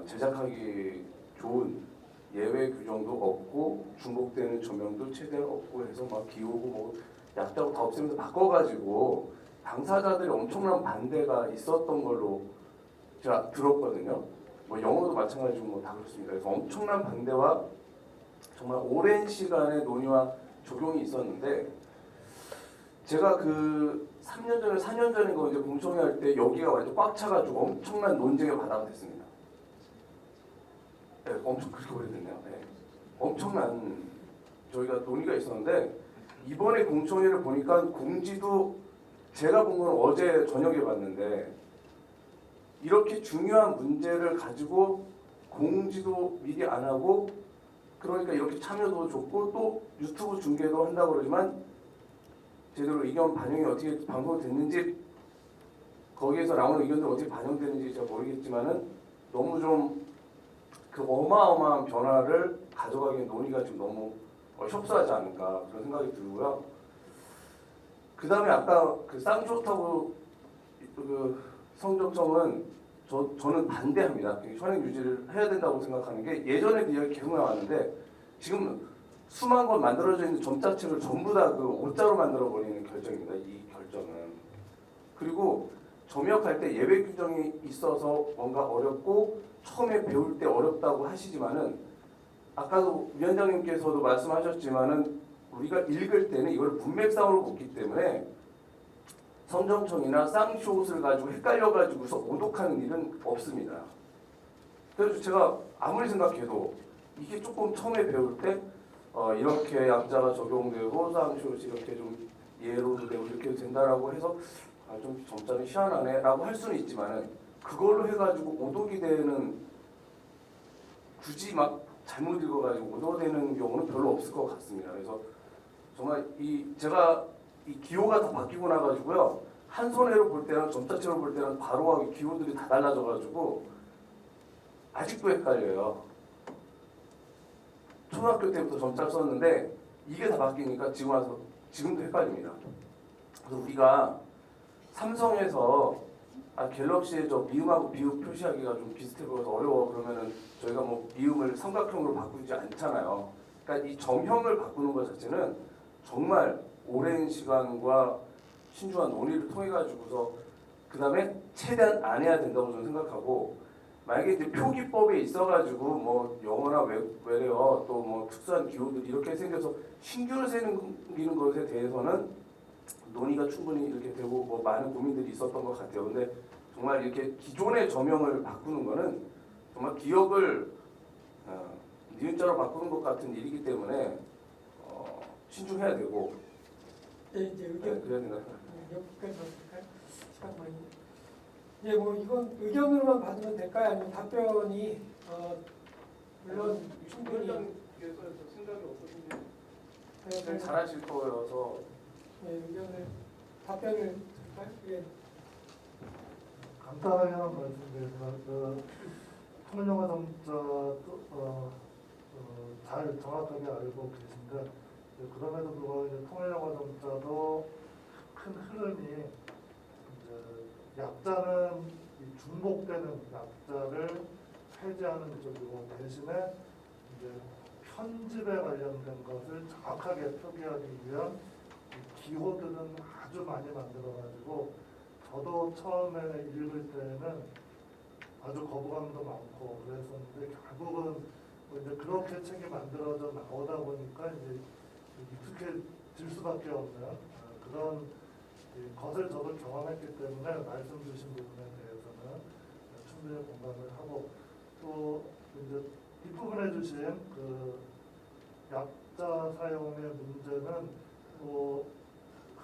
제작하기 좋은 예외 규정도 없고 중복되는 조명도 최대한 없고 해서 막 기우고 뭐 약자고 다 없애면서 바꿔가지고 당사자들이 엄청난 반대가 있었던 걸로 제가 들었거든요. 뭐 영어도 마찬가지고 뭐 다 그렇습니다. 그래서 엄청난 반대와 정말 오랜 시간의 논의와 적용이 있었는데 제가 그 3년 전에 4년 전인가 이제 공청회 할 때 여기가 완전 꽉 차가지고 엄청난 논쟁의 바다가 됐습니다. 네, 엄청 그렇게 오래됐네요. 네. 엄청난 저희가 논의가 있었는데 이번에 공청회를 보니까 공지도 제가 본 건 어제 저녁에 봤는데 이렇게 중요한 문제를 가지고 공지도 미리 안 하고 그러니까 이렇게 참여도 좋고 또 유튜브 중계도 한다고 그러지만 제대로 의견 반영이 어떻게 방송됐는지 거기에서 나오는 의견들 어떻게 반영되는지 제가 모르겠지만은 너무 좀 그 어마어마한 변화를 가져가기엔 논의가 좀 너무 협소하지 않을까 그런 생각이 들고요. 그 다음에 아까 그 쌍좋다고 그 성적청은 저는 반대합니다. 현행 유지를 해야 된다고 생각하는 게 예전에 이야기 계속 나왔는데 지금 수만 건 만들어져 있는 점자책을 전부 다 그 오자로 만들어 버리는 결정입니다. 이 결정은. 그리고 점역할 때 예외 규정이 있어서 뭔가 어렵고 처음에 배울 때 어렵다고 하시지만은 아까도 위원장님께서도 말씀하셨지만은 우리가 읽을 때는 이걸 문맥상으로 보기 때문에 성정청이나 쌍쇼옷을 가지고 헷갈려가지고서 오독하는 일은 없습니다. 그래서 제가 아무리 생각해도 이게 조금 처음에 배울 때 이렇게 약자가 적용되고 쌍쇼옷이 이렇게 좀 예로도 되고 이렇게 된다라고 해서 좀 점자는 희한하네라고 할 수는 있지만은 그걸로 해가지고 오독이 되는 굳이 막 잘못 읽어가지고 오독되는 경우는 별로 없을 것 같습니다. 그래서 정말 제가 이 기호가 다 바뀌고 나가지고요 한 손으로 볼 때랑 점자체로 볼 때랑 바로하게 기호들이 다 달라져가지고 아직도 헷갈려요. 초등학교 때부터 점자를 썼는데 이게 다 바뀌니까 지금 와서 지금도 헷갈립니다. 그래서 우리가 삼성에서 갤럭시의 저 미음하고 비읍 표시하기가 좀 비슷해 보여서 어려워 그러면은 저희가 뭐 미음을 삼각형으로 바꾸지 않잖아요. 그러니까 이 점형을 바꾸는 것 자체는 정말 오랜 시간과 신중한 논의를 통해 가지고서 그 다음에 최대한 안 해야 된다고 저는 생각하고 만약에 이제 표기법에 있어가지고 뭐 영어나 외래어 또 뭐 특수한 기호들 이렇게 생겨서 신규를 생기는 것에 대해서는 논의가 충분히 이렇게 되고 뭐 많은 고민들이 있었던 것 같아요. 근데 정말 이렇게 기존의 저명을 바꾸는 거는 정말 기억을 니은자로 바꾸는 것 같은 일이기 때문에 신중해야 되고 네, 이제 의견 그래야 된다. 여기까지 할까요? 시간 많이. 예, 뭐 이건 의견으로만 받으면 될까요? 아니면 답변이 물론 충분히 위원장님께서 생각이 어떠신지 잘하실 거여서 예, 의견을 답변을 할까요? 예. 간단하게 하나 말씀드리면 통일영화 점자 잘 정확하게 알고 계신데 그럼에도 불구하고 이제 통일영화 점자도 큰 흐름이 이제 약자는 이 중복되는 약자를 폐지하는 쪽이고 대신에 이제 편집에 관련된 것을 정확하게 표기하기 위한 기호들은 아주 많이 만들어가지고 저도 처음에 읽을 때는 아주 거부감도 많고 그랬었는데 결국은 뭐 이제 그렇게 책이 만들어져 나오다 보니까 이제 익숙해질 수밖에 없는 그런 것을 저도 경험했기 때문에 말씀 주신 부분에 대해서는 충분히 공감을 하고 또 이제 뒷부분에 주신 그 약자 사용의 문제는 뭐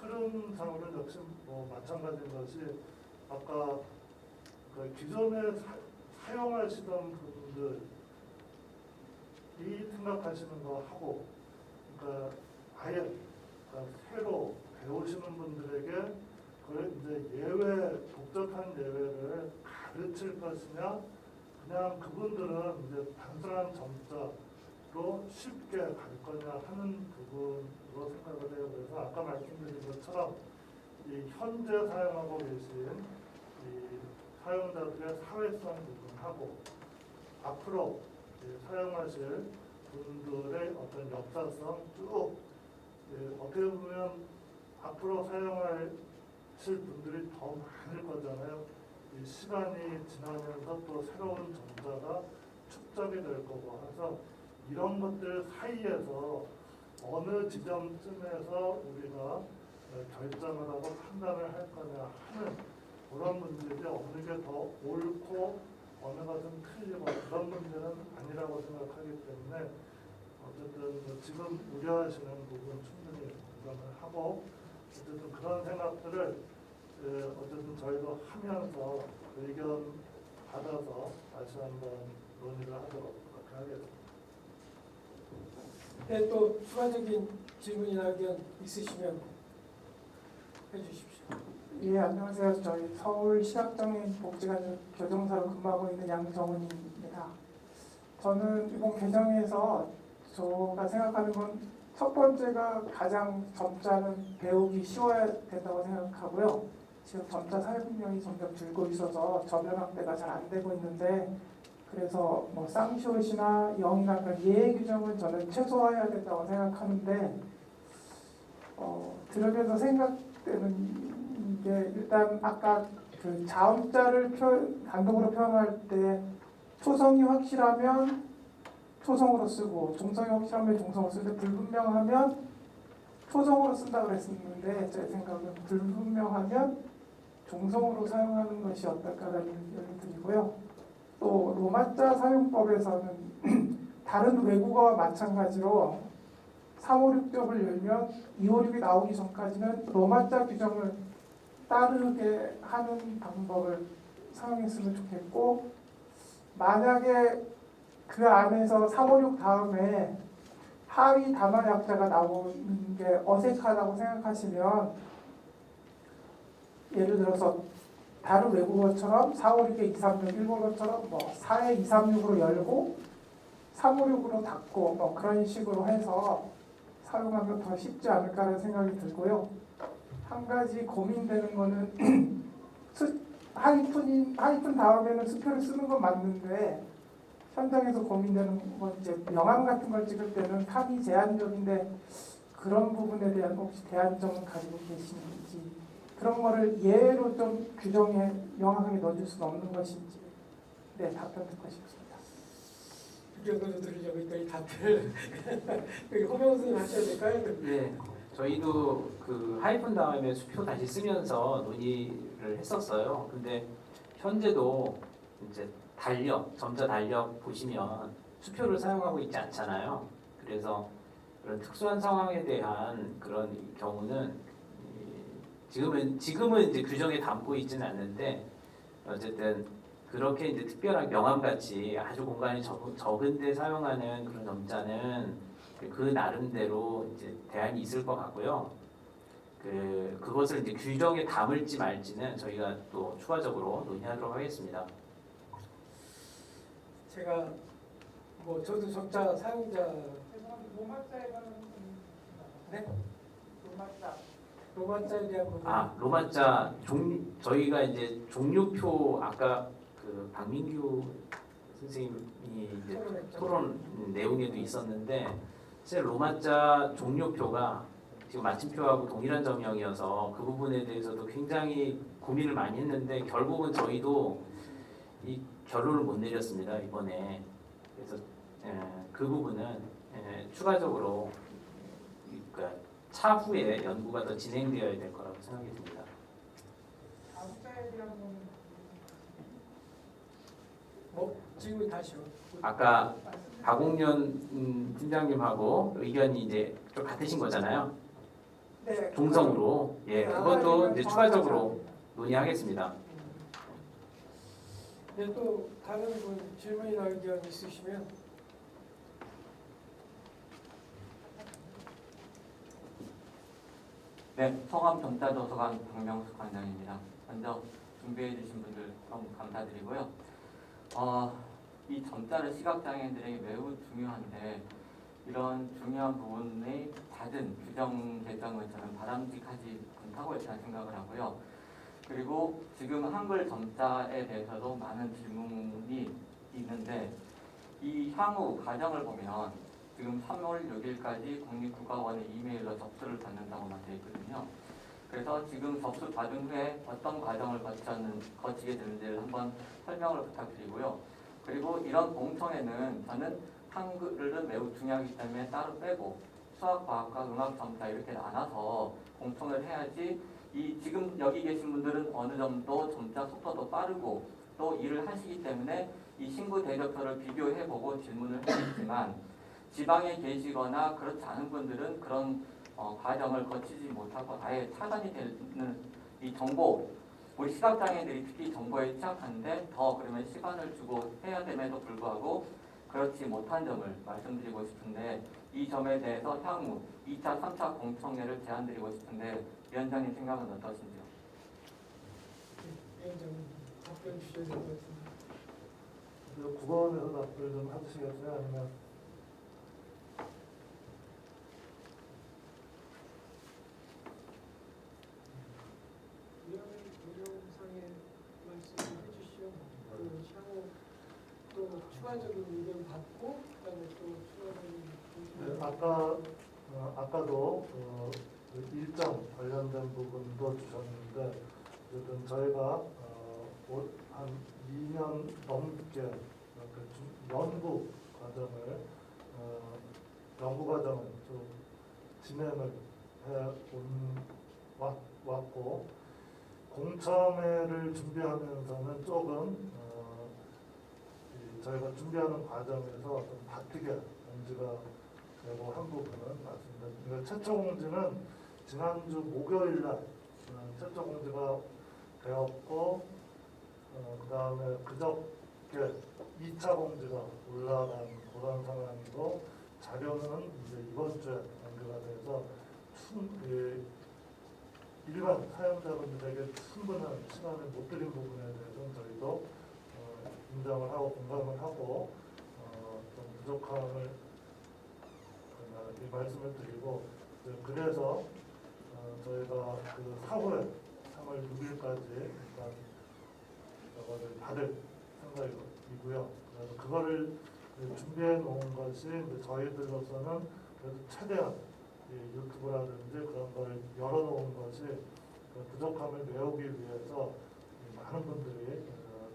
흐름상으로는 역시 뭐 마찬가지인 것이 아까 그 기존에 사용하시던 분들이 생각하시는 거 하고 그러니까 아예 그러니까 새로 배우시는 분들에게 그 이제 예외 복잡한 예외를 가르칠 것이냐 그냥 그분들은 이제 단순한 점자로 쉽게 갈 거냐 하는 부분으로 생각을 해요. 그래서 아까 말씀드린 것처럼 이 현재 사용하고 계신 이 사용자들의 사회성 부분하고 앞으로 사용하실 분들의 어떤 역사성 쭉 어떻게 보면 앞으로 사용할 분들이 더 많을 거잖아요. 이 시간이 지나면서 또 새로운 점자가 축적이 될 거고 해서 이런 것들 사이에서 어느 지점쯤에서 우리가 결정을 하고 판단을 할 거냐 하는 그런 문제지 어느 게 더 옳고 어느 것은 틀리고 그런 문제는 아니라고 생각하기 때문에 어쨌든 지금 우려하시는 부분 충분히 공감을 하고 어쨌든 그런 생각들을 어쨌든 저희도 하면서 의견 받아서 다시 한번 논의를 하도록 그렇게 하겠습니다. 네, 또 추가적인 질문이나 의견 있으시면 해주십시오. 예, 안녕하세요. 저희 서울 시각장애인 복지관 교정사로 근무하고 있는 양정은입니다. 저는 이번 개정에서 제가 생각하는 건 첫 번째가 가장 점자는 배우기 쉬워야 된다고 생각하고요. 지금 점자 사용량이 점점 줄고 있어서 저변 확대가 잘 안 되고 있는데 그래서 뭐 쌍시옷이나 영이나 그런 예외 규정은 저는 최소화해야 된다고 생각하는데 들으면서 생각되는 게 일단 아까 그 자음자를 단독으로 표현할 때 초성이 확실하면 초성으로 쓰고 종성이 확실하면 종성으로 쓰는데 불분명하면 초성으로 쓴다고 그랬었는데 제 생각은 불분명하면 종성으로 사용하는 것이 어떨까라는 의견이 들고요. 또 로마자 사용법에서는 다른 외국어와 마찬가지로 356쪽을 열면 256이 나오기 전까지는 로마자 규정을 따르게 하는 방법을 사용했으면 좋겠고 만약에 그 안에서 356 다음에 하위 단어 약자가 나오는 게 어색하다고 생각하시면 예를 들어서 다른 외국어처럼 456에 236 일본어처럼 뭐 4에 236으로 열고 356으로 닫고 뭐 그런 식으로 해서 사용하면 더 쉽지 않을까라는 생각이 들고요. 한 가지 고민되는 거는 하이픈 다음에는 수표를 쓰는 건 맞는데 현장에서 고민되는 건 이제 명함 같은 걸 찍을 때는 탑이 제한적인데 그런 부분에 대한 혹시 대안점을 가지고 계시는지 그런 거를 예외로 좀 규정에 명확하게 넣어줄 수는 없는 것인지 네 답변 듣고 싶습니다. 의견도 들으려고 했더니 답변을 허명 선생님 하셔야 될까요? 네, 저희도 그 하이픈 다음에 수표 다시 쓰면서 논의를 했었어요. 근데 현재도 이제 점자 달력 보시면 수표를 사용하고 있지 않잖아요. 그래서 그런 특수한 상황에 대한 그런 경우는 지금은 이제 규정에 담고 있지는 않는데 어쨌든 그렇게 이제 특별한 명함같이 아주 공간이 적은데 사용하는 그런 점자는 그 나름대로 이제 대안이 있을 것 같고요. 그것을 이제 규정에 담을지 말지는 저희가 또 추가적으로 논의하도록 하겠습니다. 제가 뭐 저도 점자 사용자 로마자에 관한 네? 로마자 로마자에 대한 부분 로마자 저희가 이제 종류표 아까 그 박민규 선생님이 이제 토론 내용에도 있었는데 사실 로마자 종료표가 지금 마침표하고 동일한 점형이어서 그 부분에 대해서도 굉장히 고민을 많이 했는데 결국은 저희도 이 결론을 못 내렸습니다 이번에. 그래서 그 부분은 추가적으로 그러니까 차후에 연구가 더 진행되어야 될 거라고 생각이 듭니다. 자음자에 대한 거는 뭐 질문 다시요. 아까 박홍련 팀장님하고 의견이 이제 좀 같으신 거잖아요. 네 종성으로 그것도 이제 추가적으로 논의하겠습니다. 네, 또 다른 분 질문이나 의견 있으시면 네, 성함 점자도서관 박명숙 관장입니다. 먼저 준비해 주신 분들 너무 감사드리고요. 이 점자는 시각장애인들에게 매우 중요한데 이런 중요한 부분의 잦은 규정 개정은 저는 바람직하지 않다고 일단 생각을 하고요. 그리고 지금 한글 점자에 대해서도 많은 질문이 있는데 이 향후 과정을 보면 지금 3월 6일까지 국립국어원에 이메일로 접수를 받는다고만 되어 있거든요. 그래서 지금 접수 받은 후에 어떤 과정을 거치게 되는지를 한번 설명을 부탁드리고요. 그리고 이런 공청회는 저는 한글은 매우 중요하기 때문에 따로 빼고 수학, 과학과 음악, 점자 이렇게 나눠서 공청회를 해야지 이 지금 여기 계신 분들은 어느 정도 점자 속도도 빠르고 또 일을 하시기 때문에 이 신구 대조표를 비교해보고 질문을 해주지만 지방에 계시거나 그렇지 않은 분들은 그런 과정을 거치지 못하고 아예 차단이 되는 이 정보, 우리 시각장애인들이 특히 정보에 취약한데 더 그러면 시간을 주고 해야 됨에도 불구하고 그렇지 못한 점을 말씀드리고 싶은데 이 점에 대해서 향후 2차, 3차 공청회를 제안드리고 싶은데 위원장님 생각은 어떠신지요? 위원장님 답변 주셔야 될 것 같습니다. 국어원에서 답변 좀 해주시겠어요? 아니면 위원상의 말씀을 해주시오. 그 향후 또 추가적인 의견 받고 그다음에 또 추가적인 아까도 그 일정 관련된 부분도 주셨는데 어쨌든 저희가 한 2년 넘게 연구 과정을 좀 진행을 왔고 공청회를 준비하면서는 조금 저희가 준비하는 과정에서 좀 다투게 공지가 되고 한 부분은 맞습니다. 그러니까 최초 공지는 지난주 목요일 날 최초 공지가 되었고 그 다음에 그저께 2차 공지가 올라간 그런 상황이고 자료는 이제 이번 주에 공개가 돼서 일반 사용자분들에게 충분한 시간을 못 드린 부분에 대해서는 저희도 인정을 하고 공감을 하고 좀 부족함을 말씀을 드리고 그래서 저희가 그 사후에 3월 6일까지 일단 저거를 받을 생각이고요. 그래서 그거를 준비해 놓은 것이 이제 저희들로서는 그래도 최대한 유튜브라든지 그런 걸 열어놓은 것이 그 부족함을 메우기 위해서 많은 분들이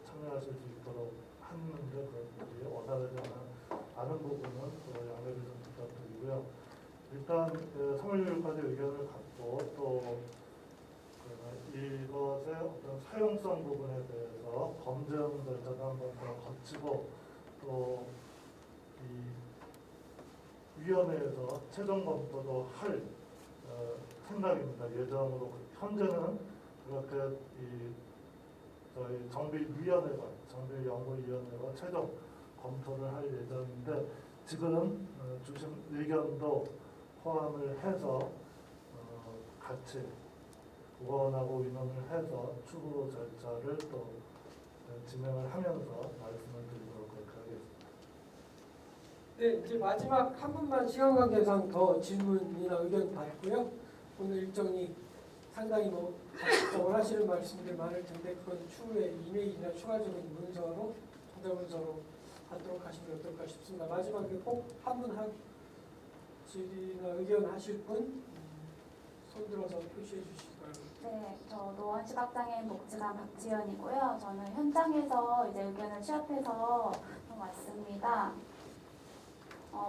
참여하실 수 있도록 했는데 그런 분들이 원활하지 않은 부분은 양해를 좀 부탁드리고요. 일단 3월 6일까지 의견을 갖고 또 이것의 어떤 사용성 부분에 대해서 검증 절차도 한번 더 거치고 또 이 위원회에서 최종 검토도 할 생각입니다. 예정으로 현재는 그렇게 저희 정비연구위원회가 최종 검토를 할 예정인데 지금 주신 의견도 포함을 해서 같이 국원하고 의논을 해서 추후 절차를 또 진행을 하면서 말씀을 드리도록 하겠습니다. 네, 이제 마지막 한 분만 시간 관계상 더 질문이나 의견 받고요. 오늘 일정이 상당히 작성을 하시는 말씀들 많을 텐데 그건 추후에 이메일이나 추가적인 문서로 전자 문서로 받도록 하시면 어떨까 싶습니다. 마지막에 꼭 한 분 질의나 의견 하실 분 손 들어서 표시해 주시기 바랍니다. 네, 저 노원시각장애인 복지관 박지연이고요. 저는 현장에서 이제 의견을 취합해서 좀 왔습니다.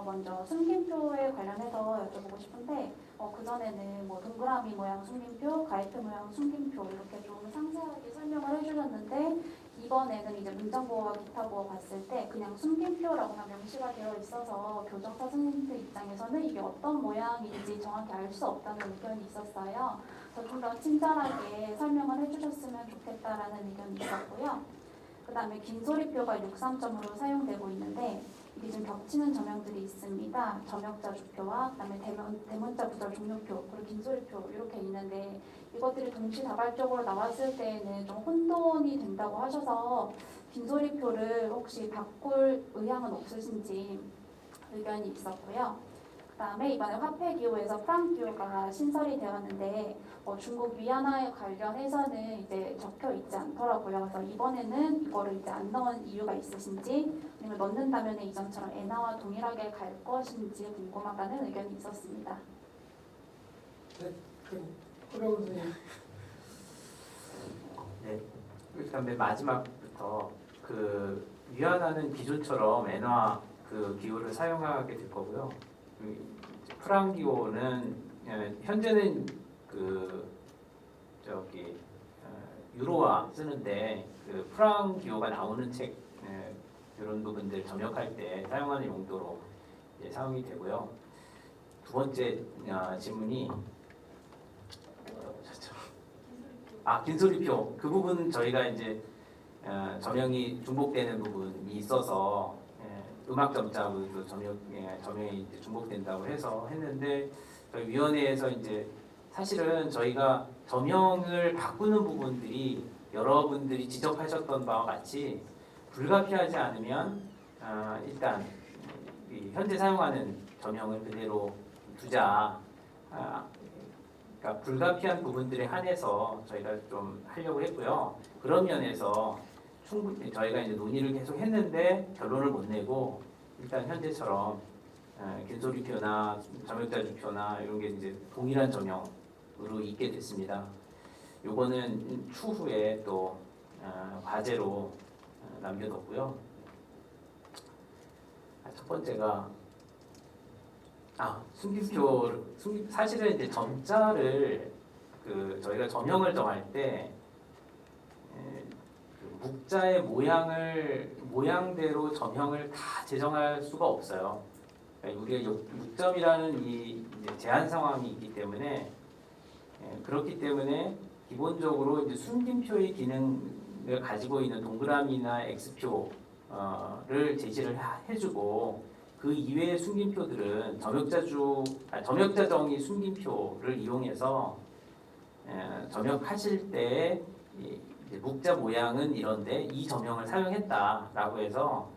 먼저 숨김표에 관련해서 여쭤보고 싶은데 그전에는 동그라미 모양 숨김표, 가이드 모양 숨김표 이렇게 좀 상세하게 설명을 해주셨는데 이번에는 이제 문정보호와 기타보호 봤을 때 그냥 숨김표라고만 명시가 되어 있어서 교정사 선생님들 입장에서는 이게 어떤 모양인지 정확히 알 수 없다는 의견이 있었어요. 그래서 좀 더 친절하게 설명을 해주셨으면 좋겠다라는 의견이 있었고요. 그 다음에 긴소리표가 63점으로 사용되고 있는데 이게 좀 겹치는 점형들이 있습니다. 점역자 주표와 그다음에 대문자 구절 종료표 그리고 긴소리표 이렇게 있는데 이것들이 동시다발적으로 나왔을 때에는 좀 혼돈이 된다고 하셔서 긴소리표를 혹시 바꿀 의향은 없으신지 의견이 있었고요. 그다음에 이번에 화폐기호에서 프랑기호가 신설이 되었는데 중국 위안화에 관련해서는 이제 적혀 있지 않더라고요. 그래서 이번에는 이거를 이제 안 넣은 이유가 있으신지 아니면 넣는다면 이전처럼 엔화와 동일하게 갈 것인지 궁금하다는 의견이 있었습니다. 네, 그럼 그러고 선생님. 네. 일단 맨 마지막부터 그 위안화는 기존처럼 엔화 그 기호를 사용하게 될 거고요. 프랑 기호는 현재는 그 저기 유로화 쓰는데 그 프랑 기호가 나오는 책 이런 부분들 점역할 때 사용하는 용도로 이제 사용이 되고요. 두 번째 질문이 긴소리표 그 부분 저희가 이제 점영이 중복되는 부분이 있어서 음악 점자도 점영이 이제 중복된다고 해서 했는데 저희 위원회에서 이제 사실은 저희가 점영을 바꾸는 부분들이 여러분들이 지적하셨던 바와 같이 불가피하지 않으면 일단 이 현재 사용하는 점영을 그대로 두자. 그러니까 불가피한 부분들에 한해서 저희가 좀 하려고 했고요. 그런 면에서 충분히 저희가 이제 논의를 계속 했는데 결론을 못 내고 일단 현재처럼 긴소리표나 점역자주표나 이런 게 이제 동일한 점영으로 있게 됐습니다. 요거는 추후에 또 과제로 남겨뒀고요. 첫 번째가 사실은 이제 점자를 그 저희가 점영을 정할 때 그 묵자의 모양대로 점형을 다 제정할 수가 없어요. 그러니까 우리가 6점이라는 이 이제 제한 상황이 있기 때문에 그렇기 때문에 기본적으로 이제 숨김표의 기능을 가지고 있는 동그라미나 X표를 제시를 해주고 그 이외의 숨김표들은 점역자정의 숨김표를 이용해서 점역하실 때 이제 묵자 모양은 이런데 이 점형을 사용했다라고 해서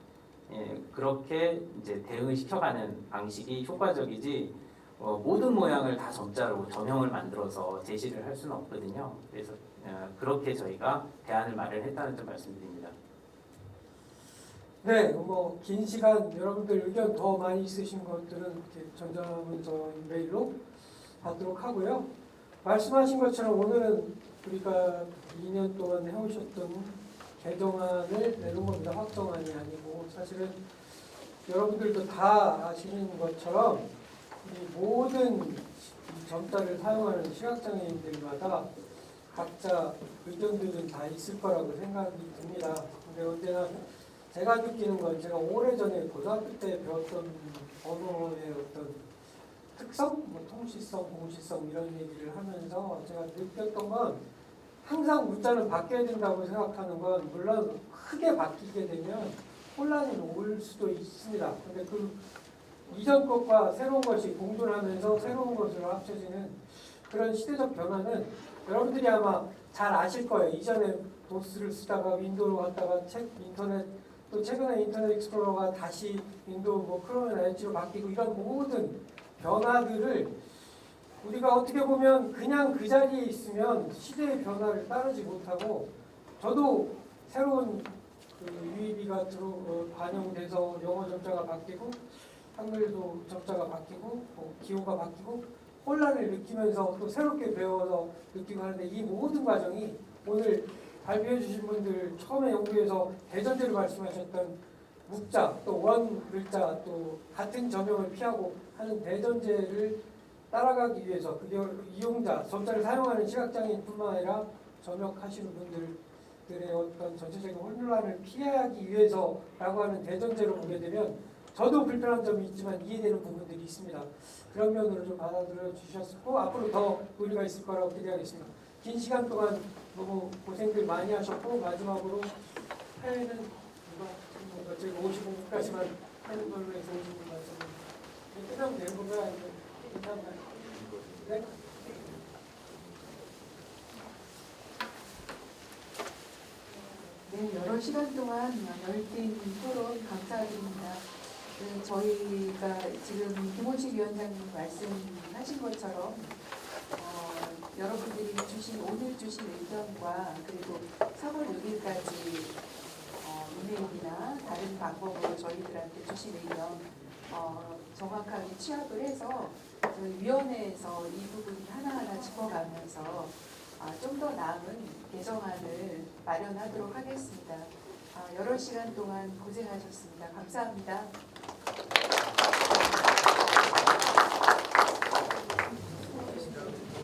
그렇게 이제 대응을 시켜가는 방식이 효과적이지 모든 모양을 다 점자로 점형을 만들어서 제시를 할 수는 없거든요. 그래서 그렇게 저희가 대안을 마련했다는 점 말씀드립니다. 네, 뭐 긴 시간 여러분들 의견 더 많이 있으신 것들은 이렇게 전자문서 메일로 받도록 하고요. 말씀하신 것처럼 오늘은 우리가 2년 동안 해오셨던 개정안을 내놓은 겁니다. 확정안이 아니고 사실은 여러분들도 다 아시는 것처럼 이 모든 점자를 사용하는 시각장애인들마다 각자 의견들은 다 있을 거라고 생각이 듭니다. 근데 언제나 제가 느끼는 건 제가 오래전에 고등학교 때 배웠던 언어의 어떤 특성, 뭐 통시성, 공시성 이런 얘기를 하면서 제가 느꼈던 건 항상 문자는 바뀌어야 된다고 생각하는 건 물론 크게 바뀌게 되면 혼란이 올 수도 있습니다. 근데 그 이전 것과 새로운 것이 공존하면서 새로운 것으로 합쳐지는 그런 시대적 변화는 여러분들이 아마 잘 아실 거예요. 이전에 도스를 쓰다가 윈도우로 갔다가 인터넷 또 최근에 인터넷 익스플로러가 다시 윈도우 뭐 크롬이나 엣지로 바뀌고 이런 모든 변화들을 우리가 어떻게 보면 그냥 그 자리에 있으면 시대의 변화를 따르지 못하고 저도 새로운 그 UEB가 반영돼서 영어 점자가 바뀌고 한글도 점자가 바뀌고 기호가 바뀌고 혼란을 느끼면서 또 새롭게 배워서 느끼고 하는데 이 모든 과정이 오늘 발표해 주신 분들 처음에 연구에서 대전제로 말씀하셨던 묵자 또 원 글자 또 같은 점형을 피하고 하는 대전제를 따라가기 위해서 그게 이용자 점자를 사용하는 시각장애인뿐만 아니라 점역하시는 분들의 어떤 전체적인 혼란을 피하기 위해서라고 하는 대전제로 보게 되면 저도 불편한 점이 있지만 이해되는 부분들이 있습니다. 그런 면으로 좀 받아들여 주셨고 앞으로 더 논의가 있을 거라고 기대하겠습니다. 긴 시간 동안 너무 고생들 많이 하셨고 마지막으로 회의는 이거 저희 55분까지만 하는 걸로 해서 50분 말씀 끝나면 되는 건가요? 아니면 괜찮나요? 네? 네, 여러 시간 동안 열띤 토론 감사드립니다. 저희가 지금 김원식 위원장님 말씀하신 것처럼 여러분들이 오늘 주신 의견과 그리고 3월 6일까지 이메일이나 다른 방법으로 저희들한테 주신 의견 정확하게 취합을 해서 저희 위원회에서 이 부분 하나하나 짚어가면서 좀 더 나은 개정안을 마련하도록 하겠습니다. 여러 시간 동안 고생하셨습니다. 감사합니다.